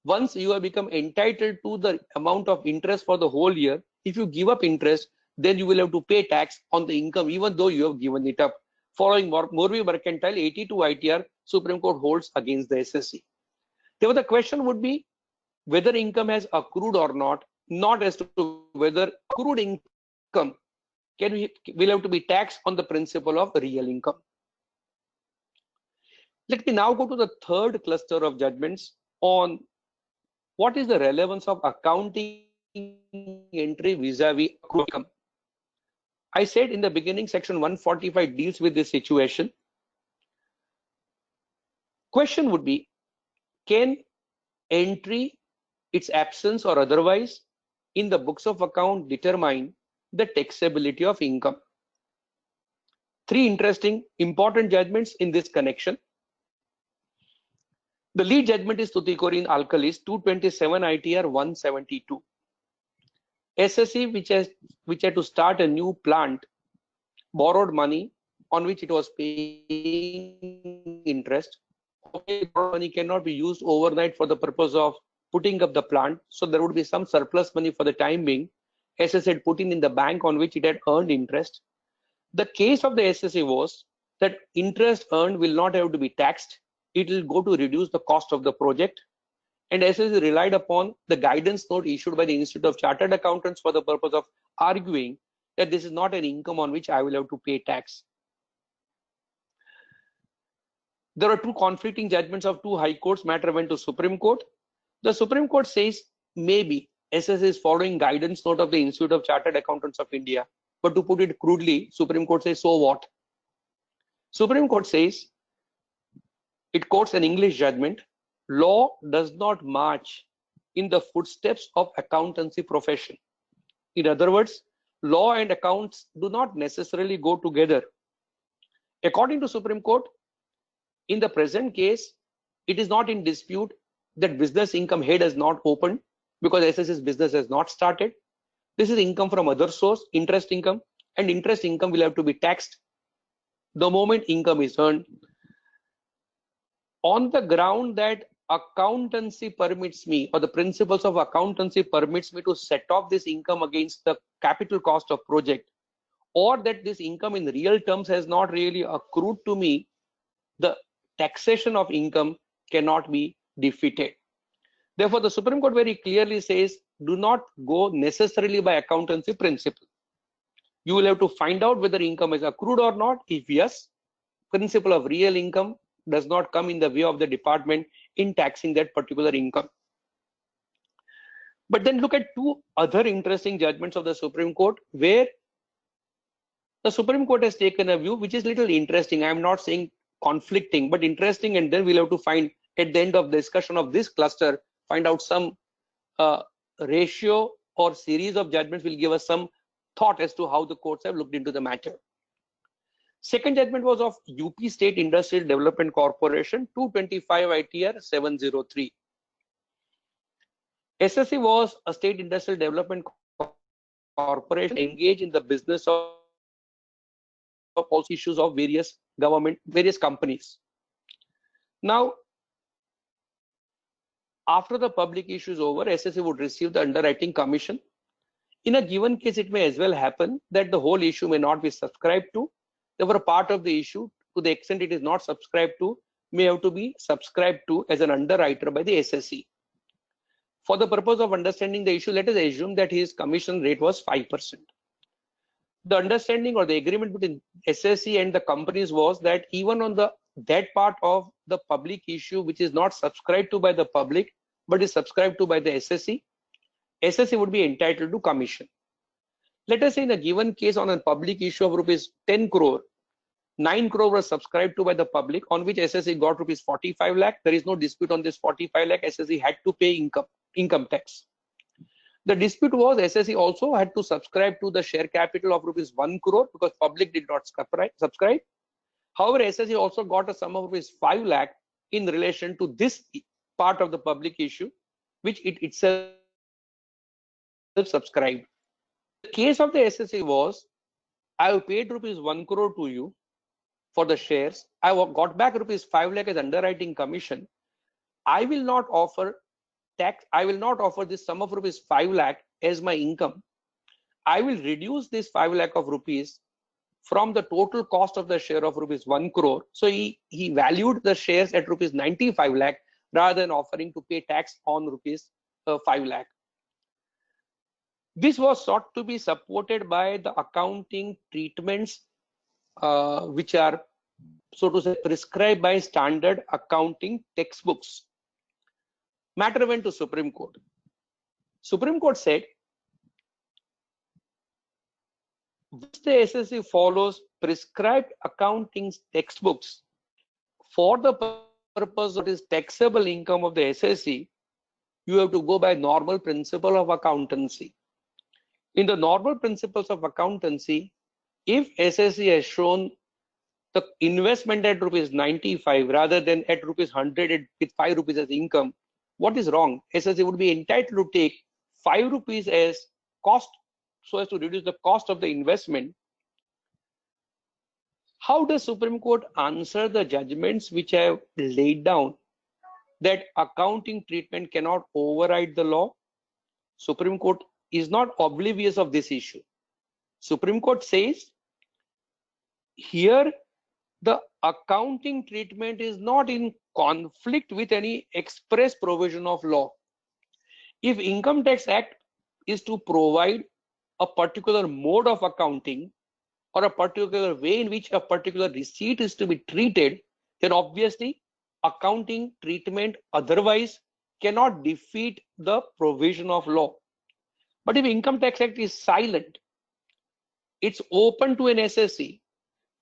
once you have become entitled to the amount of interest for the whole year, if you give up interest, then you will have to pay tax on the income even though you have given it up. Following Morbi Mercantile 82 ITR, Supreme Court holds against the SSE. Therefore, the question would be, whether income has accrued or not as to whether accrued income will have to be taxed on the principle of real income. Let me now go to the third cluster of judgments on what is the relevance of accounting entry vis-a-vis accrued income. I said in the beginning, section 145 deals with this situation. Question would be, can entry, its absence or otherwise, in the books of account determine the taxability of income? Three interesting, important judgments in this connection. The lead judgment is Tuticorin Alkalis 227 ITR 172. SSE, which had to start a new plant, borrowed money on which it was paying interest. Money cannot be used overnight for the purpose of putting up the plant, so there would be some surplus money for the time being. SSE had put in the bank on which it had earned interest. The case of the SSE was that interest earned will not have to be taxed. It will go to reduce the cost of the project. And SSE relied upon the guidance note issued by the Institute of Chartered Accountants for the purpose of arguing that this is not an income on which I will have to pay tax. There are two conflicting judgments of two high courts. Matter went to Supreme Court. The Supreme Court says maybe SSE is following guidance note of the Institute of Chartered Accountants of India. But to put it crudely, Supreme Court says, so what? Supreme Court says, it quotes an English judgment, law does not march in the footsteps of accountancy profession. In other words, law and accounts do not necessarily go together. According to Supreme Court, in the present case, it is not in dispute that business income head has not opened because SSE's business has not started. This is income from other source, interest income, and interest income will have to be taxed the moment income is earned. On the ground that accountancy permits me, or the principles of accountancy permits me to set off this income against the capital cost of project, or that this income in real terms has not really accrued to me, the taxation of income cannot be defeated. Therefore, the Supreme Court very clearly says, do not go necessarily by accountancy principle. You will have to find out whether income is accrued or not. If yes, principle of real income does not come in the way of the department in taxing that particular income. But then look at two other interesting judgments of the Supreme Court, where the Supreme Court has taken a view which is little interesting. I am not saying conflicting, but interesting, and then we'll have to find at the end of the discussion of this cluster, find out some ratio or series of judgments will give us some thought as to how the courts have looked into the matter. Second judgment was of UP State Industrial Development Corporation 225 ITR 703. SSE was a state industrial development corporation engaged in the business of policy issues of various companies. Now, after the public issue is over, SSE would receive the underwriting commission. In a given case, it may as well happen that the whole issue may not be subscribed to. Therefore, a part of the issue, to the extent it is not subscribed to, may have to be subscribed to as an underwriter by the SSE. For the purpose of understanding the issue, let us assume that his commission rate was 5%. The understanding or the agreement between SSE and the companies was that even on that part of the public issue which is not subscribed to by the public but is subscribed to by the SSE, SSE would be entitled to commission. Let us say in a given case on a public issue of rupees 10 crore, 9 crore was subscribed to by the public, on which SSE got rupees 45 lakh. There is no dispute on this 45 lakh. SSE had to pay income tax. The dispute was SSE also had to subscribe to the share capital of rupees 1 crore because public did not subscribe. However, SSE also got a sum of rupees 5 lakh in relation to this part of the public issue, which it itself subscribed. The case of the SSE was, I have paid rupees 1 crore to you for the shares. I got back rupees 5 lakh as underwriting commission. I will not offer tax. I will not offer this sum of rupees 5 lakh as my income. I will reduce this 5 lakh of rupees from the total cost of the share of rupees 1 crore. So he valued the shares at rupees 95 lakh rather than offering to pay tax on rupees 5 lakh. This was sought to be supported by the accounting treatments which are, so to say, prescribed by standard accounting textbooks. Matter went to Supreme Court. Supreme Court said, which the SSC follows prescribed accounting textbooks for the purpose of this taxable income of the SSC, you have to go by normal principle of accountancy. In the normal principles of accountancy, if SSC has shown the investment at rupees 95 rather than at rupees 100 with 5 rupees as income, what is wrong? SSC would be entitled to take 5 rupees as cost so as to reduce the cost of the investment. How does Supreme Court answer the judgments which have laid down that accounting treatment cannot override the law? Supreme Court is not oblivious of this issue. Supreme Court says here the accounting treatment is not in conflict with any express provision of law. If Income Tax Act is to provide a particular mode of accounting or a particular way in which a particular receipt is to be treated, then obviously accounting treatment otherwise cannot defeat the provision of law. But if Income Tax Act is silent, it's open to an SSC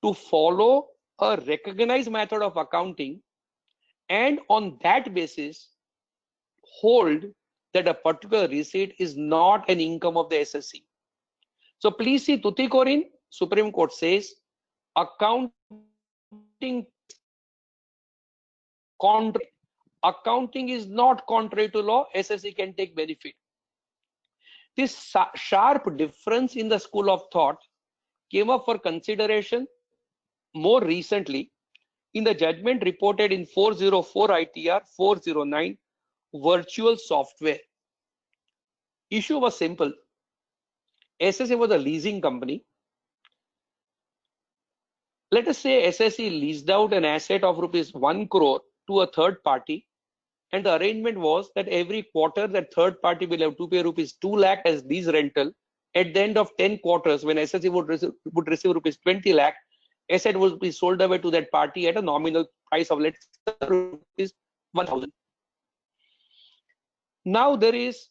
to follow a recognized method of accounting and on that basis hold that a particular receipt is not an income of the SSC. So please see Tuticorin, Supreme Court says accounting is not contrary to law, SSC can take benefit. This sharp difference in the school of thought came up for consideration more recently in the judgment reported in 404 ITR 409 virtual software. Issue was simple. SSC was a leasing company. Let us say SSC leased out an asset of rupees 1 crore to a third party, and the arrangement was that every quarter that third party will have to pay rupees 2 lakh as lease rental. At the end of 10 quarters, when SSC would receive rupees 20 lakh, asset would be sold away to that party at a nominal price of, let's say, rupees 1,000. Now there is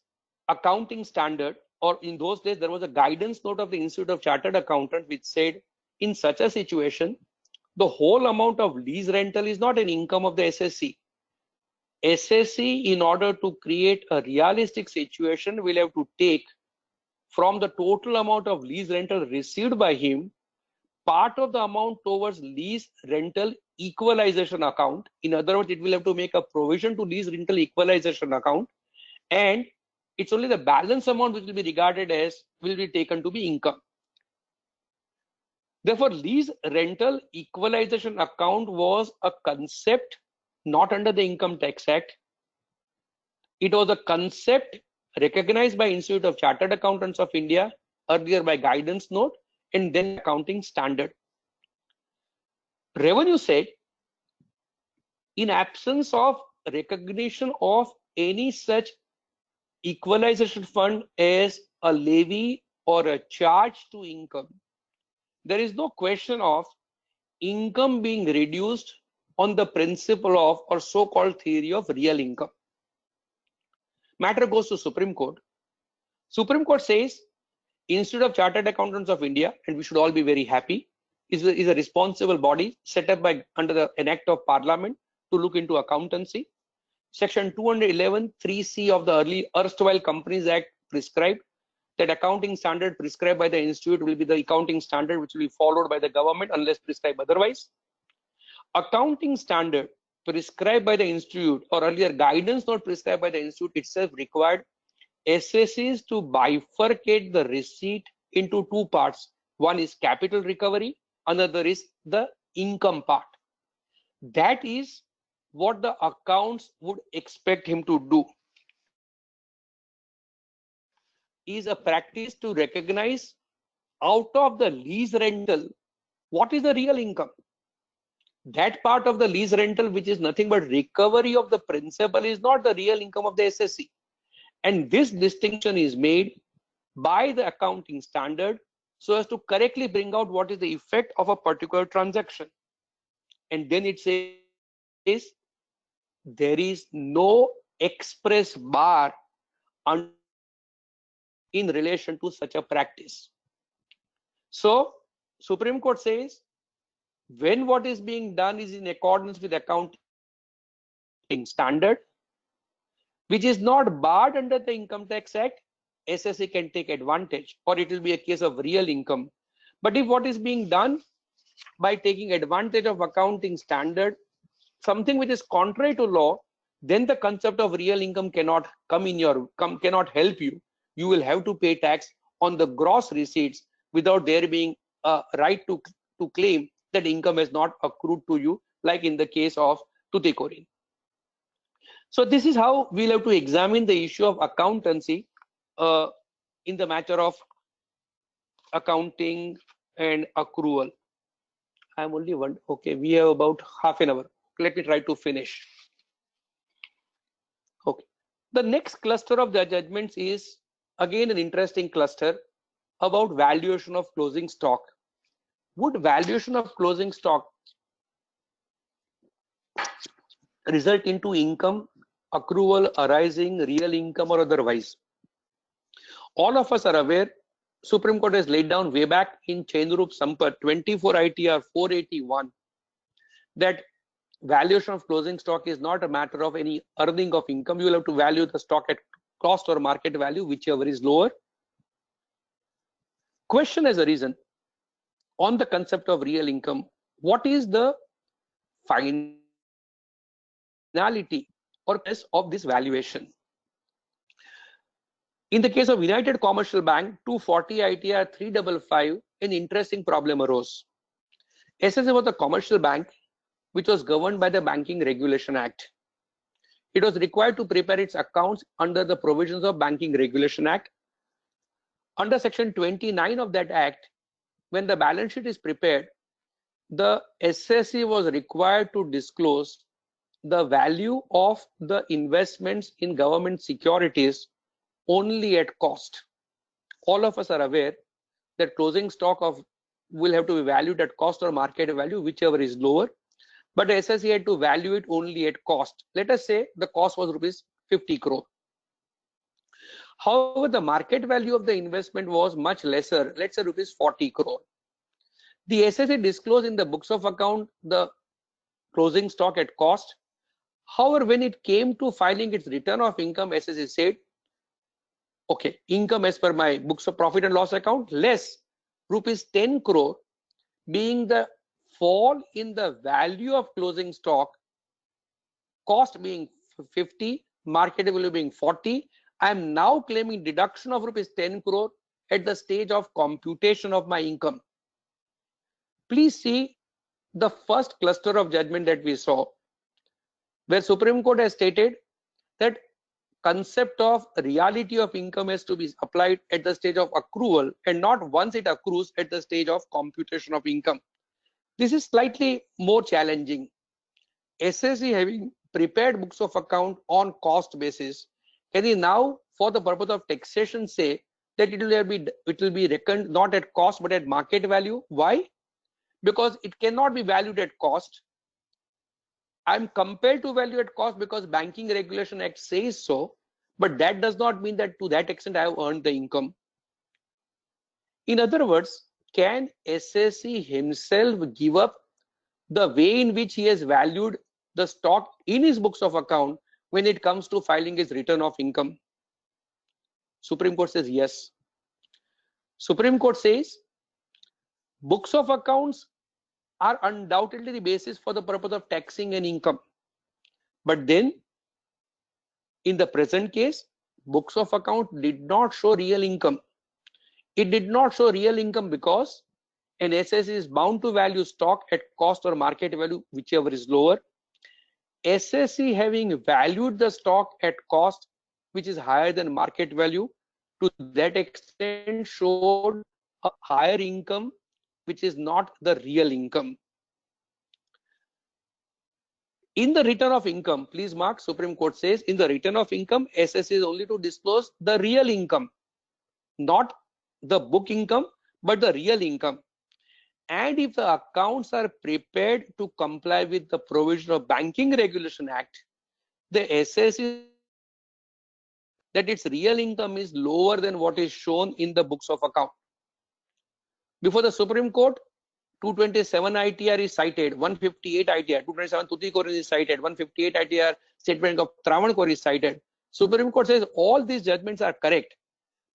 accounting standard, or in those days there was a guidance note of the Institute of Chartered Accountants which said in such a situation the whole amount of lease rental is not an income of the SSC. SSC, in order to create a realistic situation, will have to take from the total amount of lease rental received by him part of the amount towards lease rental equalization account. In other words, it will have to make a provision to lease rental equalization account, and it's only the balance amount which will be regarded as will be taken to be income. Therefore, lease rental equalization account was a concept not under the Income Tax Act. It was a concept recognized by Institute of Chartered Accountants of India, earlier by guidance note, and then accounting standard. Revenue said, in absence of recognition of any such equalization fund as a levy or a charge to income, there is no question of income being reduced on the principle of or so-called theory of real income. Matter goes to Supreme Court. Supreme Court says Institute of Chartered Accountants of India, and we should all be very happy, is a responsible body set up by under an act of parliament to look into accountancy. Section 211 3C of the erstwhile Companies Act prescribed that accounting standard prescribed by the institute will be the accounting standard which will be followed by the government unless prescribed otherwise. Accounting standard prescribed by the institute, or earlier guidance not prescribed by the institute itself, required SSCs to bifurcate the receipt into two parts. One is capital recovery, another is the income part. That is what the accounts would expect him to do, is a practice to recognize out of the lease rental what is the real income. That part of the lease rental which is nothing but recovery of the principal is not the real income of the SSC. And this distinction is made by the accounting standard so as to correctly bring out what is the effect of a particular transaction. And then it says there is no express bar in relation to such a practice. So Supreme Court says when what is being done is in accordance with accounting standard, which is not barred under the Income Tax Act, SSE can take advantage, or it will be a case of real income. But if what is being done by taking advantage of accounting standard, something which is contrary to law, then the concept of real income cannot cannot help you. You will have to pay tax on the gross receipts without there being a right to claim that income has not accrued to you, like in the case of Tuticorin. So this is how we'll have to examine the issue of accountancy in the matter of accounting and accrual. I'm only one. Okay, we have about half an hour. Let me try to finish. Okay, the next cluster of the judgments is again an interesting cluster about valuation of closing stock. Would valuation of closing stock result into income, accrual, arising, real income, or otherwise? All of us are aware, Supreme Court has laid down way back in Chainrup Sampat 24 ITR 481 that valuation of closing stock is not a matter of any earning of income. You will have to value the stock at cost or market value, whichever is lower. Question has arisen on the concept of real income. What is the finality or price of this valuation? In the case of United Commercial Bank 240 ITR 355, an interesting problem arose. SSA was a commercial bank which was governed by the Banking Regulation Act. It was required to prepare its accounts under the provisions of Banking Regulation Act. Under section 29 of that act, when the balance sheet is prepared, the SSE was required to disclose the value of the investments in government securities only at cost. All of us are aware that closing stock will have to be valued at cost or market value, whichever is lower. But the SSE had to value it only at cost. Let us say the cost was rupees 50 crore. However, the market value of the investment was much lesser, let's say rupees 40 crore. The SSE disclosed in the books of account the closing stock at cost. However, when it came to filing its return of income, SSE said, okay, income as per my books of profit and loss account less rupees 10 crore being the fall in the value of closing stock, cost being 50, market value being 40, I am now claiming deduction of rupees 10 crore at the stage of computation of my income. Please see the first cluster of judgment that we saw, where Supreme Court has stated that concept of reality of income has to be applied at the stage of accrual and not once it accrues at the stage of computation of income. This is slightly more challenging. SSE having prepared books of account on cost basis, can he now for the purpose of taxation say that it will be reckoned not at cost but at market value? Why? Because it cannot be valued at cost. I'm compelled to value at cost because Banking Regulation Act says so, but that does not mean that to that extent I have earned the income. In other words, can SSE himself give up the way in which he has valued the stock in his books of account when it comes to filing his return of income? Supreme Court says yes. Supreme Court says books of accounts are undoubtedly the basis for the purpose of taxing an income. But then in the present case, books of account did not show real income. It did not show real income because an SSE is bound to value stock at cost or market value, whichever is lower. SSE having valued the stock at cost, which is higher than market value, to that extent showed a higher income, which is not the real income. In the return of income, please mark, Supreme Court says in the return of income, SS is only to disclose the real income, not the book income, but the real income. And if the accounts are prepared to comply with the provision of Banking Regulation Act, the SS is that its real income is lower than what is shown in the books of account. Before the Supreme Court, 227 ITR is cited, 158 ITR, 227 Tuticorin is cited, 158 ITR statement of Travancore is cited. Supreme Court says all these judgments are correct.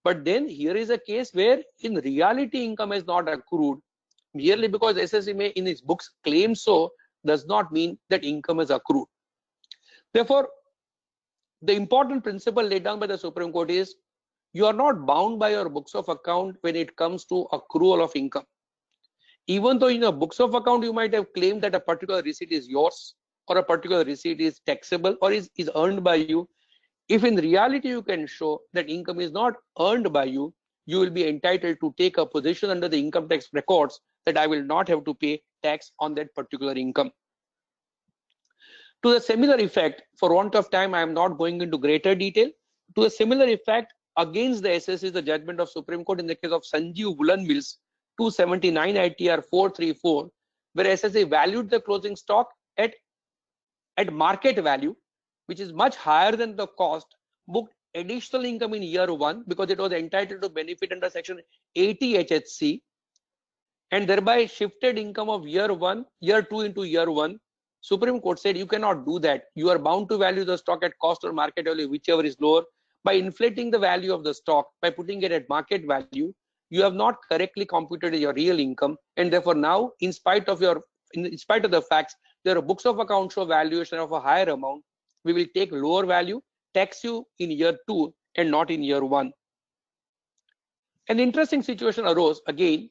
But then here is a case where in reality income is not accrued. Merely because SSC may in its books claim so does not mean that income is accrued. Therefore, the important principle laid down by the Supreme Court is you are not bound by your books of account when it comes to accrual of income. Even though in your books of account you might have claimed that a particular receipt is yours or a particular receipt is taxable or is earned by you, if in reality you can show that income is not earned by you, you will be entitled to take a position under the income tax records that I will not have to pay tax on that particular income. To a similar effect, for want of time, I am not going into greater detail. To a similar effect, against the SS is the judgment of Supreme Court in the case of Sanjeev Woolen Mills, 279 ITR 434, where SSA valued the closing stock at market value, which is much higher than the cost, booked additional income in year 1 because it was entitled to benefit under section 80 HHC, and thereby shifted income of year 2 into year 1. Supreme Court said you cannot do that. You are bound to value the stock at cost or market value, whichever is lower. By inflating the value of the stock, by putting it at market value, you have not correctly computed your real income, and therefore now, in spite of the facts, there are books of account show valuation of a higher amount. We will take lower value, tax you in year 2 and not in year 1. An interesting situation arose again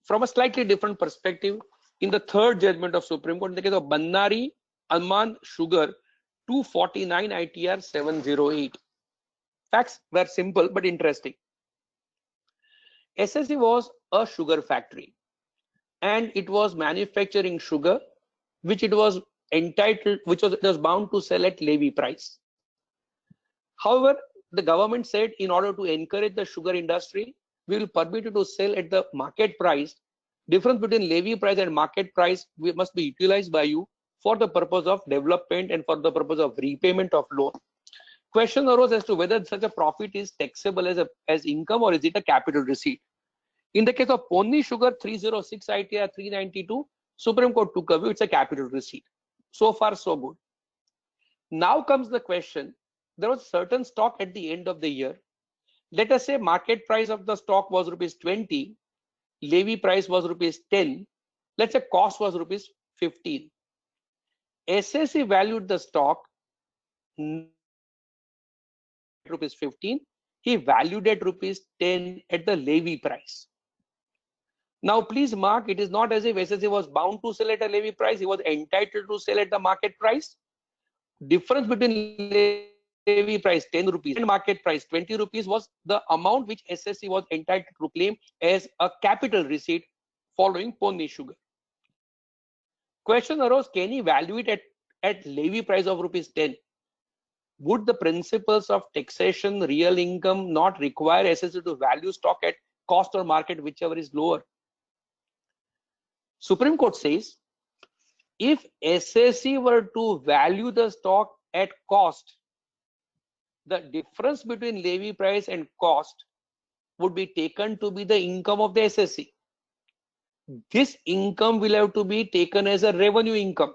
from a slightly different perspective in the third judgment of Supreme Court in the case of Bannari Almond Sugar 249 ITR 708. Facts were simple but interesting. SSC was a sugar factory and it was manufacturing sugar which it was entitled, it was bound to sell at levy price. However, the government said in order to encourage the sugar industry, we will permit you to sell at the market price. Difference between levy price and market price must be utilized by you for the purpose of development and for the purpose of repayment of loan. Question arose as to whether such a profit is taxable as income or is it a capital receipt. In the case of Ponni Sugar 306 ITR 392, Supreme Court took a view it's a capital receipt. So far so good. Now comes the question, there was certain stock at the end of the year. Let us say market price of the stock was rupees 20, levy price was rupees 10, let's say cost was rupees 15. SSC valued the stock rupees 15, he valued at rupees 10 at the levy price. Now please mark, it is not as if SSC was bound to sell at a levy price, he was entitled to sell at the market price. Difference between levy price 10 rupees and market price 20 rupees was the amount which SSC was entitled to claim as a capital receipt following Ponni Sugar. Question arose, can he value it at levy price of rupees 10? Would the principles of taxation, real income not require SSC to value stock at cost or market, whichever is lower? Supreme Court says, if SSC were to value the stock at cost, the difference between levy price and cost would be taken to be the income of the SSC. This income will have to be taken as a revenue income.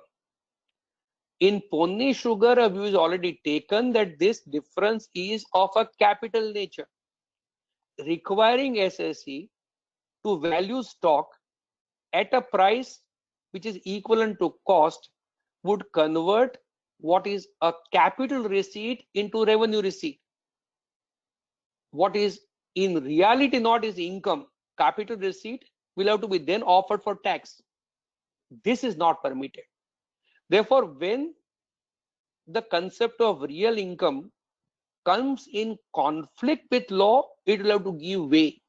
In Ponni Sugar, a view is already taken that this difference is of a capital nature, requiring SSC to value stock at a price which is equivalent to cost would convert what is a capital receipt into revenue receipt. What is in reality not is income, capital receipt will have to be then offered for tax. This is not permitted. Therefore, when the concept of real income comes in conflict with law, it will have to give way.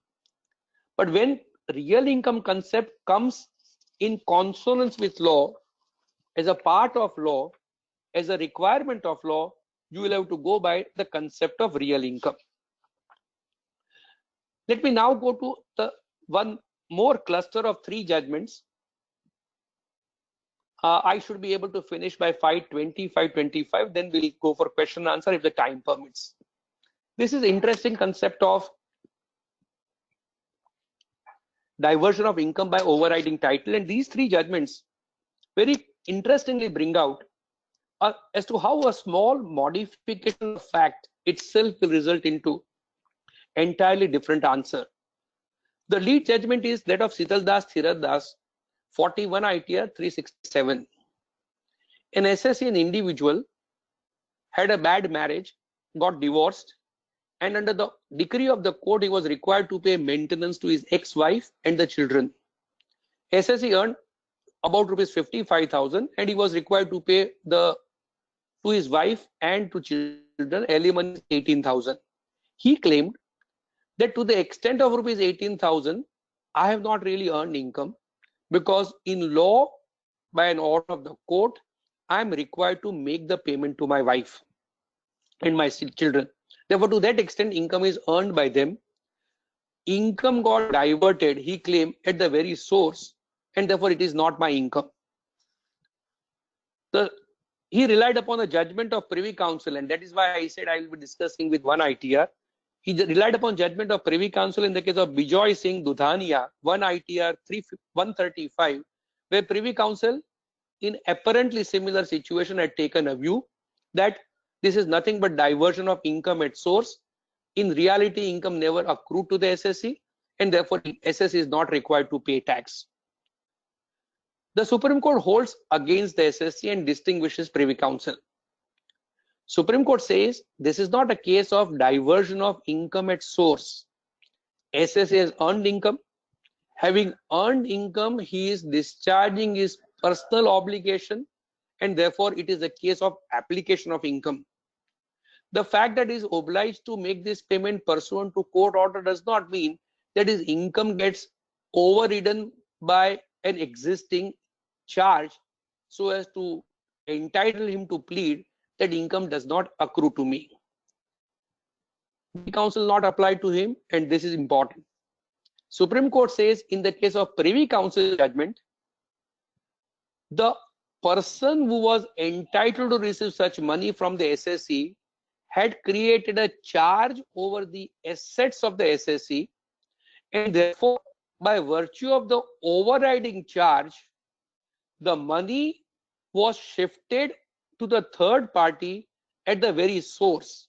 But when real income concept comes in consonance with law, as a part of law, as a requirement of law, you will have to go by the concept of real income. Let me now go to the one more cluster of 3 judgments. I should be able to finish by 5:20, 5:25. Then we'll go for question and answer if the time permits. This is interesting concept of diversion of income by overriding title, and these 3 judgments very interestingly bring out as to how a small modification of fact itself will result into entirely different answer. The lead judgment is that of Sital Das Thirat Das, 41 ITR 367. An SSC, an individual, had a bad marriage, got divorced, and under the decree of the court, he was required to pay maintenance to his ex-wife and the children. SSC earned about rupees 55,000, and he was required to pay to his wife and to children alimony 18,000. He claimed that to the extent of rupees 18,000, I have not really earned income, because in law, by an order of the court, I am required to make the payment to my wife and my children. Therefore, to that extent, income is earned by them. Income got diverted, he claimed, at the very source, and therefore it is not my income. He relied upon the judgment of Privy Council, and that is why I said I will be discussing with 1 ITR. He relied upon judgment of Privy Council in the case of Bijoy Singh Dudhania, 1 ITR 135, where Privy Council, in apparently similar situation, had taken a view that this is nothing but diversion of income at source. In reality, income never accrued to the SSC, and therefore SSC is not required to pay tax. The Supreme Court holds against the SSC and distinguishes Privy Council. Supreme Court says this is not a case of diversion of income at source. SSC has earned income. Having earned income, he is discharging his personal obligation, and therefore it is a case of application of income. The fact that he is obliged to make this payment pursuant to court order does not mean that his income gets overridden by an existing charge so as to entitle him to plead that income does not accrue to me. The council not applied to him, and this is important. Supreme Court says in the case of Privy Council judgment, the person who was entitled to receive such money from the SSC had created a charge over the assets of the SSC, and therefore by virtue of the overriding charge, the money was shifted to the third party at the very source.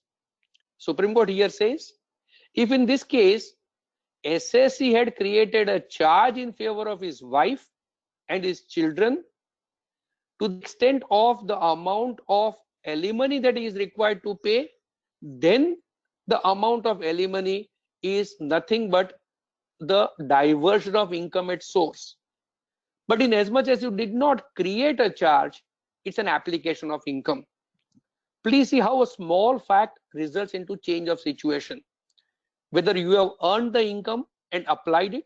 Supreme Court here says, if in this case SSC had created a charge in favor of his wife and his children to the extent of the amount of alimony that he is required to pay, then the amount of alimony is nothing but the diversion of income at source. But in as much as you did not create a charge, it's an application of income. Please see how a small fact results into change of situation. Whether you have earned the income and applied it,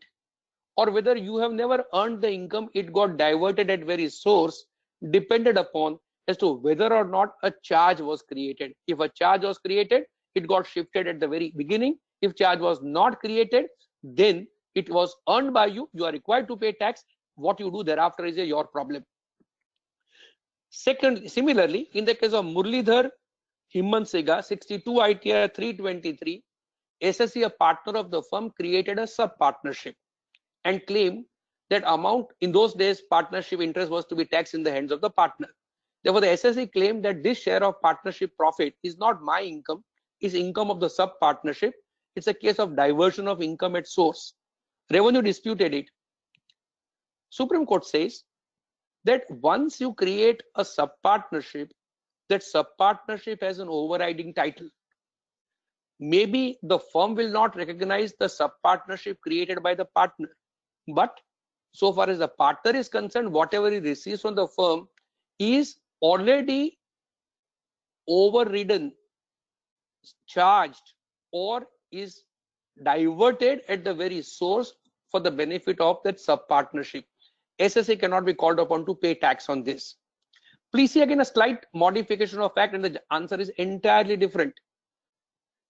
or whether you have never earned the income, it got diverted at very source, depended upon as to whether or not a charge was created. If a charge was created, it got shifted at the very beginning. If charge was not created, then it was earned by you. You are required to pay tax. What you do thereafter is your problem. Second, similarly, in the case of Murlidhar Himmansega, 62 ITR 323, SSC, a partner of the firm, created a sub-partnership and claimed that amount, in those days, partnership interest was to be taxed in the hands of the partner. Therefore, the SSC claimed that this share of partnership profit is not my income, is income of the sub-partnership. It's a case of diversion of income at source. Revenue disputed it. Supreme Court says that once you create a sub-partnership, that sub-partnership has an overriding title. Maybe the firm will not recognize the sub-partnership created by the partner, but so far as the partner is concerned, whatever he receives from the firm is already overridden, charged, or is diverted at the very source for the benefit of that sub-partnership. SSA cannot be called upon to pay tax on this. Please see again a slight modification of fact, and the answer is entirely different.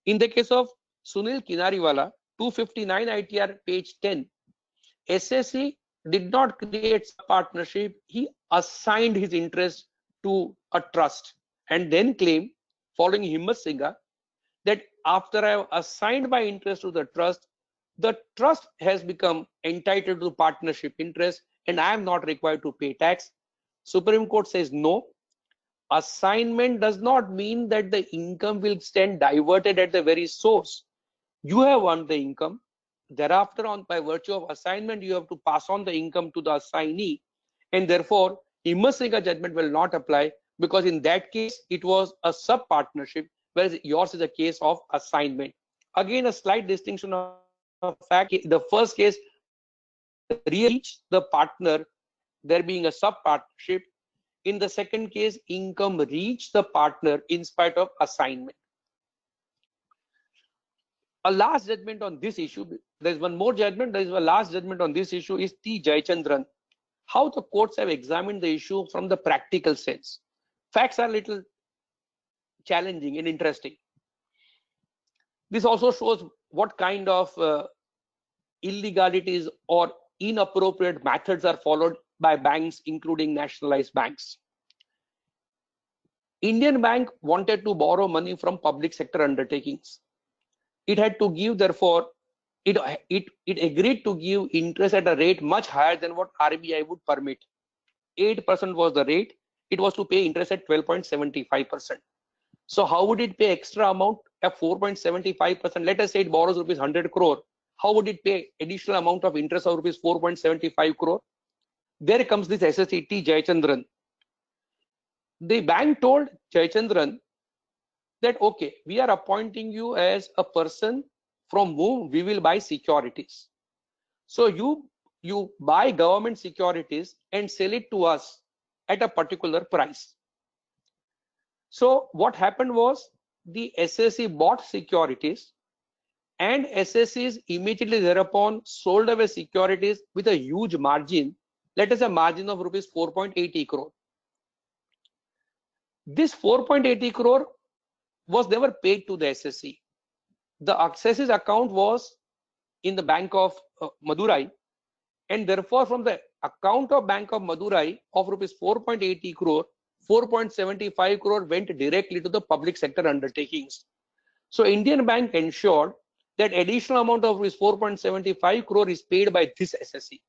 In the case of Sunil Kinariwala, 259 ITR, page 10, SSC did not create a partnership. He assigned his interest to a trust and then claimed, following Himmat Singha, that after I have assigned my interest to the trust has become entitled to partnership interest and I am not required to pay tax. Supreme Court says no. Assignment does not mean that the income will stand diverted at the very source. You have earned the income. Thereafter, by virtue of assignment, you have to pass on the income to the assignee, and therefore, Himmat Singha judgment will not apply, because in that case, it was a sub-partnership, whereas yours is a case of assignment. Again, a slight distinction of fact. The first case, reach the partner, there being a sub-partnership. In the second case, income reached the partner in spite of assignment. A last judgment on this issue, there's one more judgment, there is a last judgment on this issue, is T. Jayachandran. How the courts have examined the issue from the practical sense. Facts are a little challenging and interesting. This also shows what kind of illegalities or inappropriate methods are followed by banks, including nationalized banks. Indian Bank wanted to borrow money from public sector undertakings. It had to give, therefore, it agreed to give interest at a rate much higher than what RBI would permit. 8% was the rate. It was to pay interest at 12.75%. So how would it pay extra amount at 4.75%? Let us say it borrows rupees 100 crore. How would it pay additional amount of interest of rupees 4.75 crore? There comes this SSC T. Jayachandran. The bank told Jayachandran that, okay, we are appointing you as a person from whom we will buy securities. So you buy government securities and sell it to us at a particular price. So what happened was the SSC bought securities and SSCs immediately thereupon sold away securities with a huge margin, let us say a margin of rupees 4.80 crore. This 4.80 crore was never paid to the SSC. The SSC's account was in the Bank of Madurai, and therefore from the account of Bank of Madurai of rupees 4.80 crore, 4.75 crore went directly to the public sector undertakings. So Indian Bank ensured that additional amount of rupees 4.75 crore is paid by this SSC.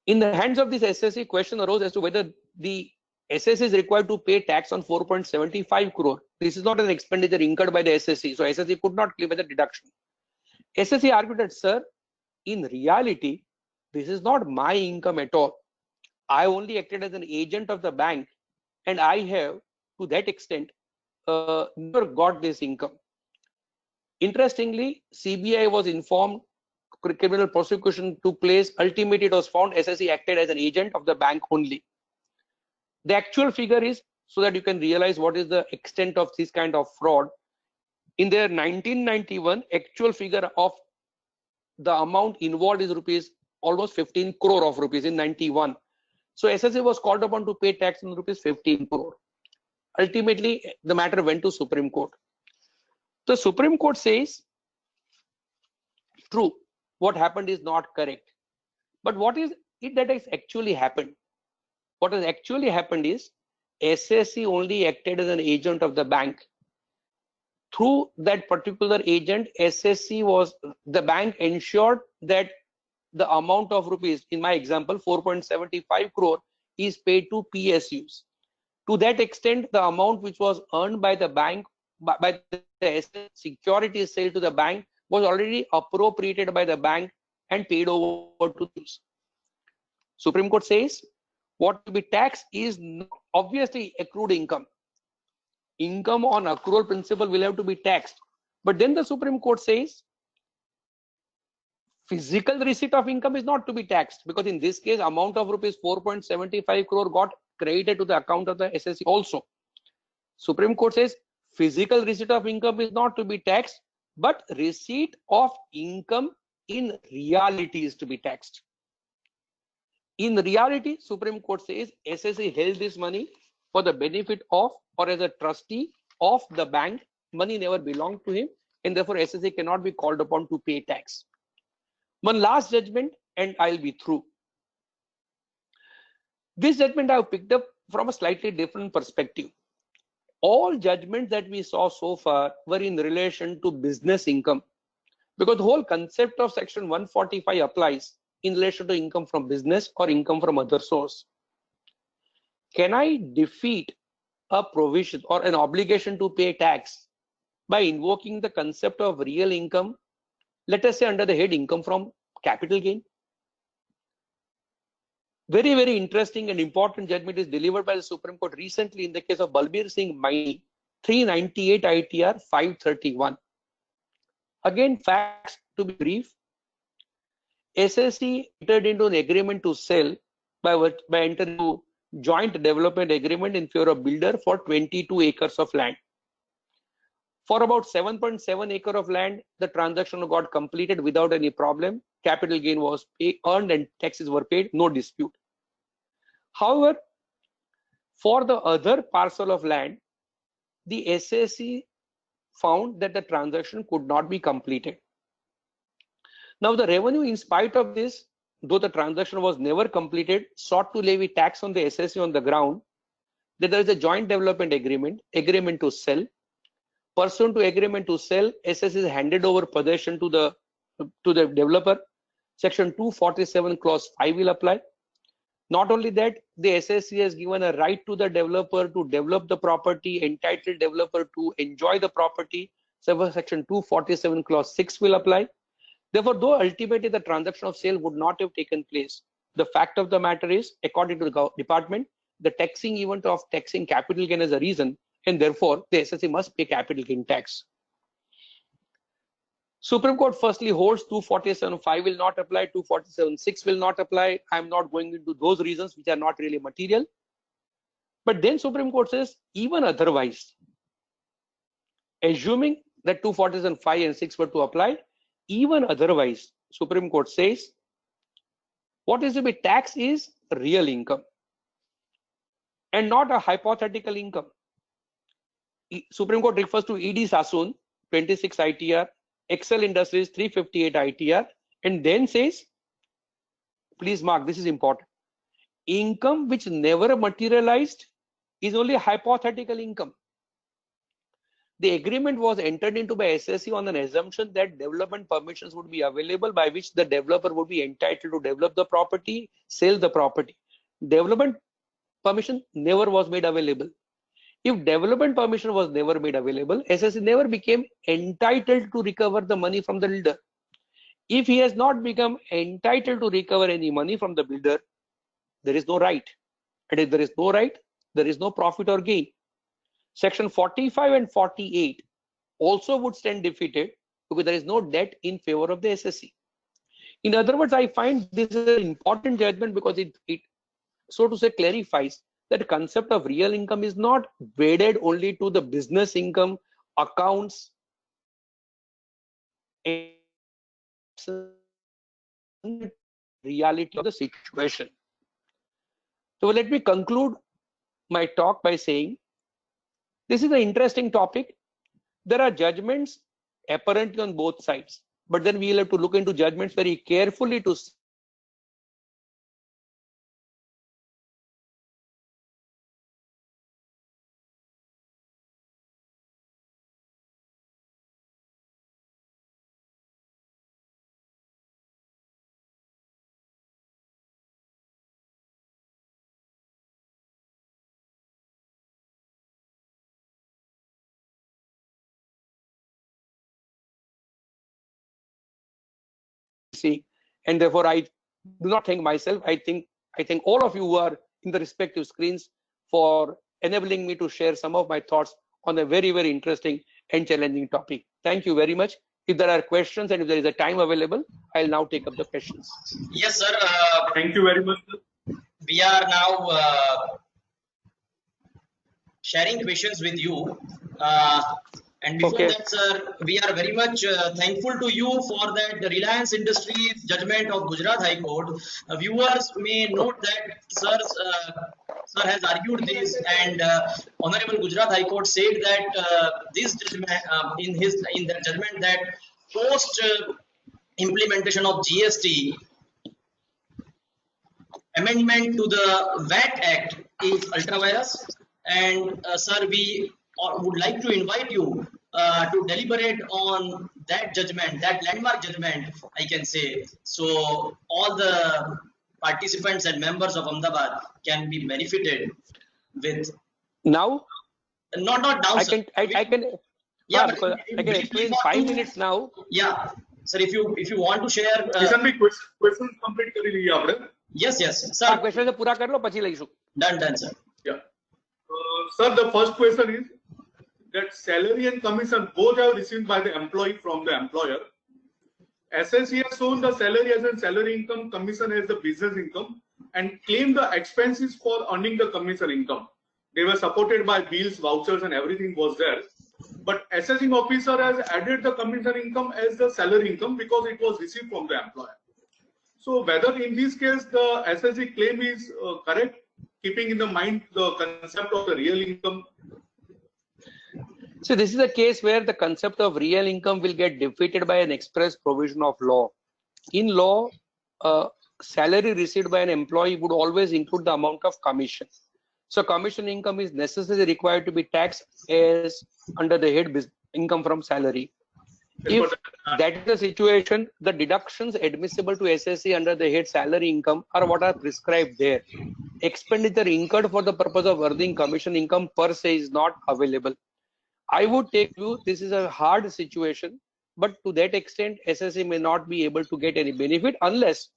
In the hands of this SSC, question arose as to whether the SSC is required to pay tax on 4.75 crore. This is not an expenditure incurred by the SSC, so SSC could not claim as a deduction. SSC argued that, sir, in reality, this is not my income at all. I only acted as an agent of the bank, and I have, to that extent, never got this income. Interestingly, CBI was informed, criminal prosecution took place. Ultimately, it was found SSC acted as an agent of the bank only. The actual figure is, so that you can realize what is the extent of this kind of fraud. In their 1991 actual figure of the amount involved is rupees almost 15 crore of rupees in 91. So SSC was called upon to pay tax on rupees 15 crore. Ultimately, the matter went to Supreme Court. The Supreme Court says, true, what happened is not correct. But what is it that has actually happened? What has actually happened is SSC only acted as an agent of the bank. Through that particular agent, the bank ensured that the amount of rupees, in my example, 4.75 crore is paid to PSUs. To that extent, the amount which was earned by the bank, by the security sale to the bank, was already appropriated by the bank and paid over to these. Supreme Court says, what to be taxed is obviously accrued income. Income on accrual principle will have to be taxed. But then the Supreme Court says physical receipt of income is not to be taxed, because in this case, amount of rupees 4.75 crore got credited to the account of the SSC also. Supreme Court says physical receipt of income is not to be taxed, but receipt of income in reality is to be taxed. In reality, Supreme Court says SSE held this money for the benefit of or as a trustee of the bank. Money never belonged to him, and therefore SSE cannot be called upon to pay tax. One last judgment and I'll be through. This judgment I've picked up from a slightly different perspective. All judgments that we saw so far were in relation to business income, because the whole concept of section 145 applies in relation to income from business or income from other source. Can I defeat a provision or an obligation to pay tax by invoking the concept of real income, let us say under the head income from capital gain? Very, very interesting and important judgment is delivered by the Supreme Court recently in the case of Balbir Singh Maini, 398 ITR 531. Again, facts to be brief. SSE entered into an agreement to sell by entering into joint development agreement in favor of builder for 22 acres of land. For about 7.7 acre of land, the transaction got completed without any problem. Capital gain was earned and taxes were paid, no dispute. However, for the other parcel of land, the SSE found that the transaction could not be completed. Now the revenue, in spite of this, though the transaction was never completed, sought to levy tax on the SSE on the ground that there is a joint development agreement to sell. Pursuant to agreement to sell, SSE is handed over possession to the developer. Section 247 clause 5 will apply. Not only that, the SSE has given a right to the developer to develop the property, entitled developer to enjoy the property. So section 247 clause 6 will apply. Therefore, though ultimately the transaction of sale would not have taken place, the fact of the matter is, according to the department, the taxing event of taxing capital gain is a reason, and therefore the SSE must pay capital gain tax. Supreme Court firstly holds 247.5 will not apply, 247.6 will not apply. I am not going into those reasons which are not really material. But then Supreme Court says, even otherwise, assuming that 247.5 and 6 were to apply, even otherwise, Supreme Court says, what is to be taxed is real income and not a hypothetical income. Supreme Court refers to ED Sassoon, 26 ITR, Excel Industries, 358 ITR, and then says, please mark, this is important, income which never materialized is only hypothetical income. The agreement was entered into by SSE on an assumption that development permissions would be available by which the developer would be entitled to develop the property, sell the property. Development permission never was made available. If development permission was never made available, SSE never became entitled to recover the money from the builder. If he has not become entitled to recover any money from the builder, there is no right. And if there is no right, there is no profit or gain. Section 45 and 48 also would stand defeated because there is no debt in favor of the SSE. In other words, I find this is an important judgment because it so to say clarifies that the concept of real income is not wedded only to the business income, accounts, and reality of the situation. So let me conclude my talk by saying, this is an interesting topic. There are judgments apparently on both sides, but then we'll have to look into judgments very carefully to see, and therefore I do not thank myself. I thank all of you who are in the respective screens for enabling me to share some of my thoughts on a very, very interesting and challenging topic. Thank you very much. If there are questions and if there is a time available, I'll now take up the questions. Yes, sir. Thank you very much, sir. We are now sharing questions with you. And before Okay. that, sir, we are very much thankful to you for that Reliance Industries judgment of Gujarat High Court. Viewers may note that sir has argued this, and Honorable Gujarat High Court said that this judgment in the judgment that post implementation of GST amendment to the VAT Act is ultra virus. And sir, we would like to invite you to deliberate on that judgment, that landmark judgment, I can say. So all the participants and members of Ahmedabad can be benefited with. Now Not now, I sir. can Yeah, because but I can explain in 5 minutes now. Yeah, sir. If you want to share. Kishan ભાઈ questions complete કરી લઈએ આપણે. Yes, sir. Question પૂરા કરી લો પછી લઈશું. Done, sir. Yeah. Sir, the first question is that salary and commission both are received by the employee from the employer. SSC has shown the salary as a salary income, commission as the business income, and claimed the expenses for earning the commission income. They were supported by bills, vouchers, and everything was there. But assessing officer has added the commission income as the salary income because it was received from the employer. So whether in this case the SSC claim is correct, keeping in the mind the concept of the real income. So this is a case where the concept of real income will get defeated by an express provision of law. In law, salary received by an employee would always include the amount of commission. So commission income is necessarily required to be taxed as under the head income from salary. If that is the situation, the deductions admissible to SSC under the head salary income are what are prescribed there. Expenditure incurred for the purpose of earning commission income per se is not available. I would take you, this is a hard situation, but to that extent, SSC may not be able to get any benefit unless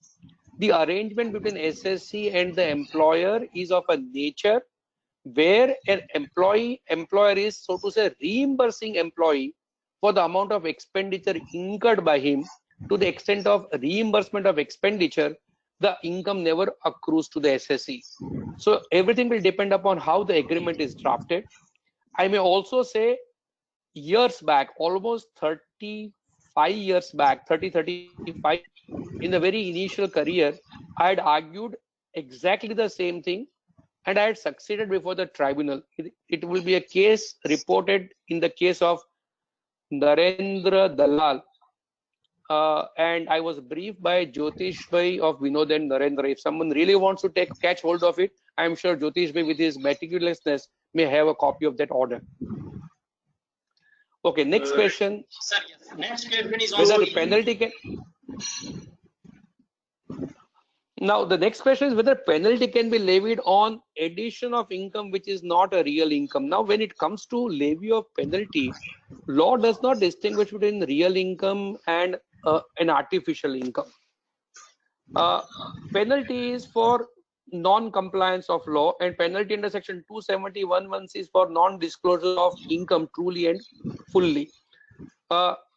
the arrangement between SSC and the employer is of a nature where an employer is, so to say, reimbursing employee for the amount of expenditure incurred by him. To the extent of reimbursement of expenditure, the income never accrues to the SSC. So everything will depend upon how the agreement is drafted. I may also say years back, almost 35 years back, 35, in the very initial career, I had argued exactly the same thing and I had succeeded before the tribunal. It will be a case reported in the case of Narendra Dalal. And I was briefed by Jyotish Bhai of Vinod and Narendra. If someone really wants to catch hold of it, I am sure Jyotish Bhai with his meticulousness may have a copy of that order. Okay, next question. Sir, yes. Next question is Whether also the penalty can. Now, the next question is whether penalty can be levied on addition of income which is not a real income. Now, when it comes to levy of penalty, law does not distinguish between real income and an artificial income. Penalty is for non-compliance of law, and penalty under section 271(1) is for non-disclosure of income truly and fully.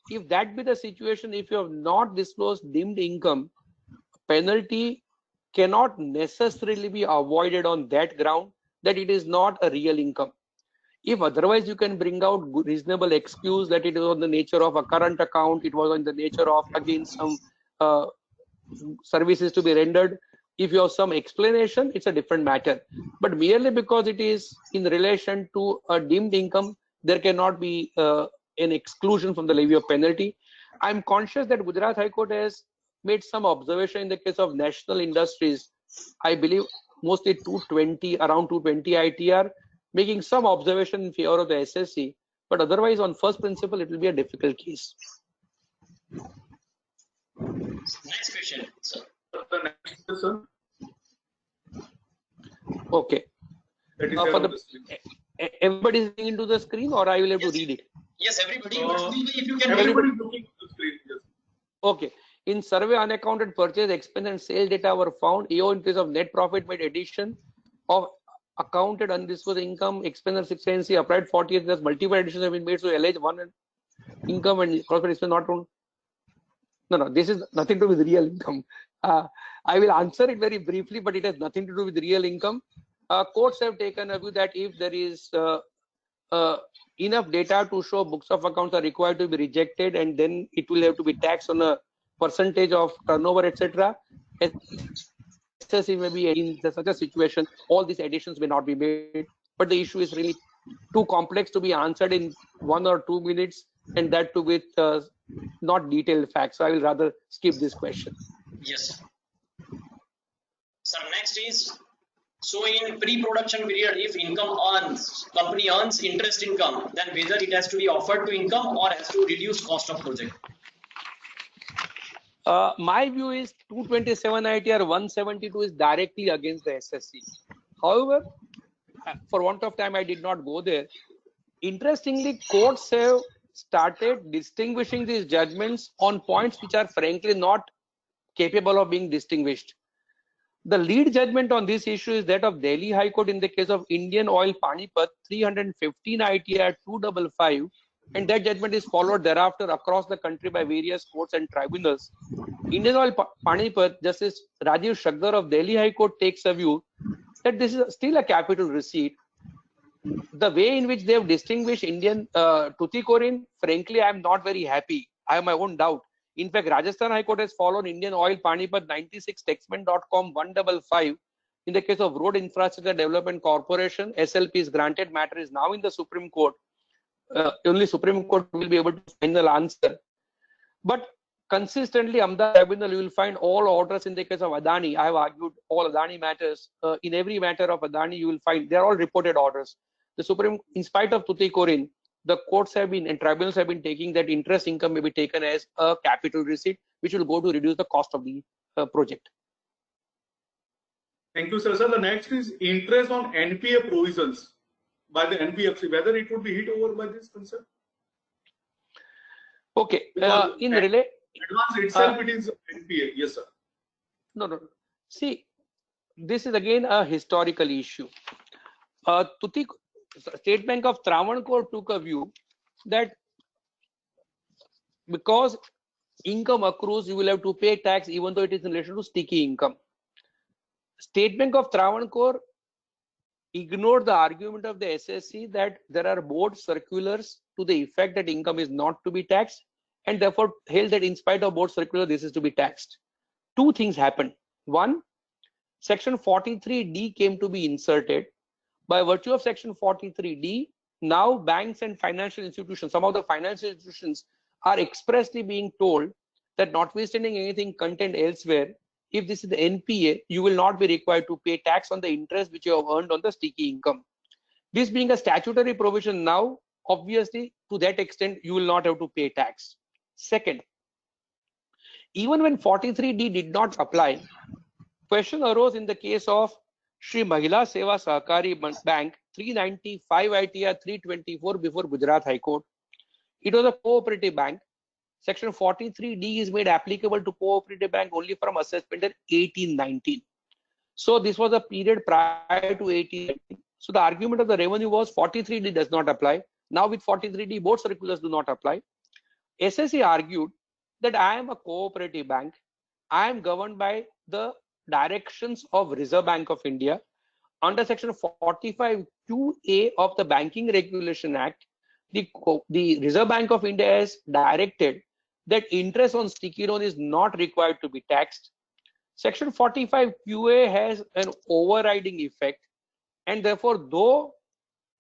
If that be the situation, if you have not disclosed deemed income, penalty cannot necessarily be avoided on that ground that it is not a real income. If otherwise you can bring out reasonable excuse that it is on the nature of a current account, it was on the nature of again some services to be rendered. If you have some explanation, it's a different matter. But merely because it is in relation to a deemed income, there cannot be an exclusion from the levy of penalty. I'm conscious that Gujarat High Court has made some observation in the case of National Industries. I believe mostly 220, around 220 ITR, making some observation in favor of the SSC. But otherwise, on first principle, it will be a difficult case. next question, sir. The next question. Okay. That is for there on the, the screen. everybody is looking into the screen, or I will have to read it? Yes, everybody. But Sunil bhai, if you can Everybody is looking at the screen. Yes. Okay. In survey, unaccounted purchase, expense, and sale data were found. AO in case of net profit made addition of accounted undisclosed income, expense, and expense applied 48 plus multiple additions have been made to allege one income and corporate expense not found. No, this is nothing to do with real income. I will answer it very briefly, but it has nothing to do with real income. Courts have taken a view that if there is enough data to show books of accounts are required to be rejected, and then it will have to be taxed on a percentage of turnover, etc. SSC may be in such a situation, all these additions may not be made, but the issue is really too complex to be answered in 1 or 2 minutes, and that too with not detailed facts. So I will rather skip this question. Yes. So next is, so in pre-production period, if company earns interest income, then whether it has to be offered to income or has to reduce cost of project. My view is 227 ITR 172 is directly against the SSC. However, for want of time, I did not go there. Interestingly, courts have started distinguishing these judgments on points which are frankly not capable of being distinguished. The lead judgment on this issue is that of Delhi High Court in the case of Indian Oil Panipat 315 ITR 255, and that judgment is followed thereafter across the country by various courts and tribunals. Indian Oil Panipat, Justice Rajiv Shakdar of Delhi High Court takes a view that this is still a capital receipt. The way in which they have distinguished Indian Tuticorin, frankly, I am not very happy. I have my own doubt. In fact, Rajasthan High Court has followed Indian Oil Panipat 96 Textman.com 155. In the case of Road Infrastructure Development Corporation, SLP's granted matter is now in the Supreme Court. Only Supreme Court will be able to final answer. But consistently, Ahmedabad Tribunal, you will find all orders in the case of Adani. I have argued all Adani matters. In every matter of Adani, you will find they are all reported orders. The Supreme, in spite of Tuticorin, the courts have been and tribunals have been taking that interest income may be taken as a capital receipt, which will go to reduce the cost of the project. Thank you, sir. Sir, the next is interest on NPA provisions by the NBFC, whether it would be hit over by this concept? Okay. Because In relate, advance itself, it is NPA. Yes, sir. no. See, this is again a historical issue. State Bank of Travancore took a view that because income accrues, you will have to pay tax even though it is in relation to sticky income. State Bank of Travancore ignored the argument of the SSC that there are board circulars to the effect that income is not to be taxed, and therefore held that in spite of board circular, this is to be taxed. Two things happened. One, Section 43D came to be inserted. By virtue of Section 43D, now banks and financial institutions, some of the financial institutions are expressly being told that notwithstanding anything contained elsewhere, if this is the NPA, you will not be required to pay tax on the interest which you have earned on the sticky income. This being a statutory provision now, obviously to that extent, you will not have to pay tax. Second, even when 43D did not apply, question arose in the case of Shri Mahila Seva Sahakari Bank 395 ITR 324 before Gujarat High Court. It was a cooperative bank. Section 43D is made applicable to cooperative bank only from assessment in 1819. So this was a period prior to 1819. So the argument of the revenue was 43D does not apply. Now with 43D, board circulars do not apply. SSC argued that I am a cooperative bank. I am governed by the directions of Reserve Bank of India. Under Section 45QA of the Banking Regulation Act, the Reserve Bank of India has directed that interest on sticky loan is not required to be taxed. Section 45QA has an overriding effect, and therefore, though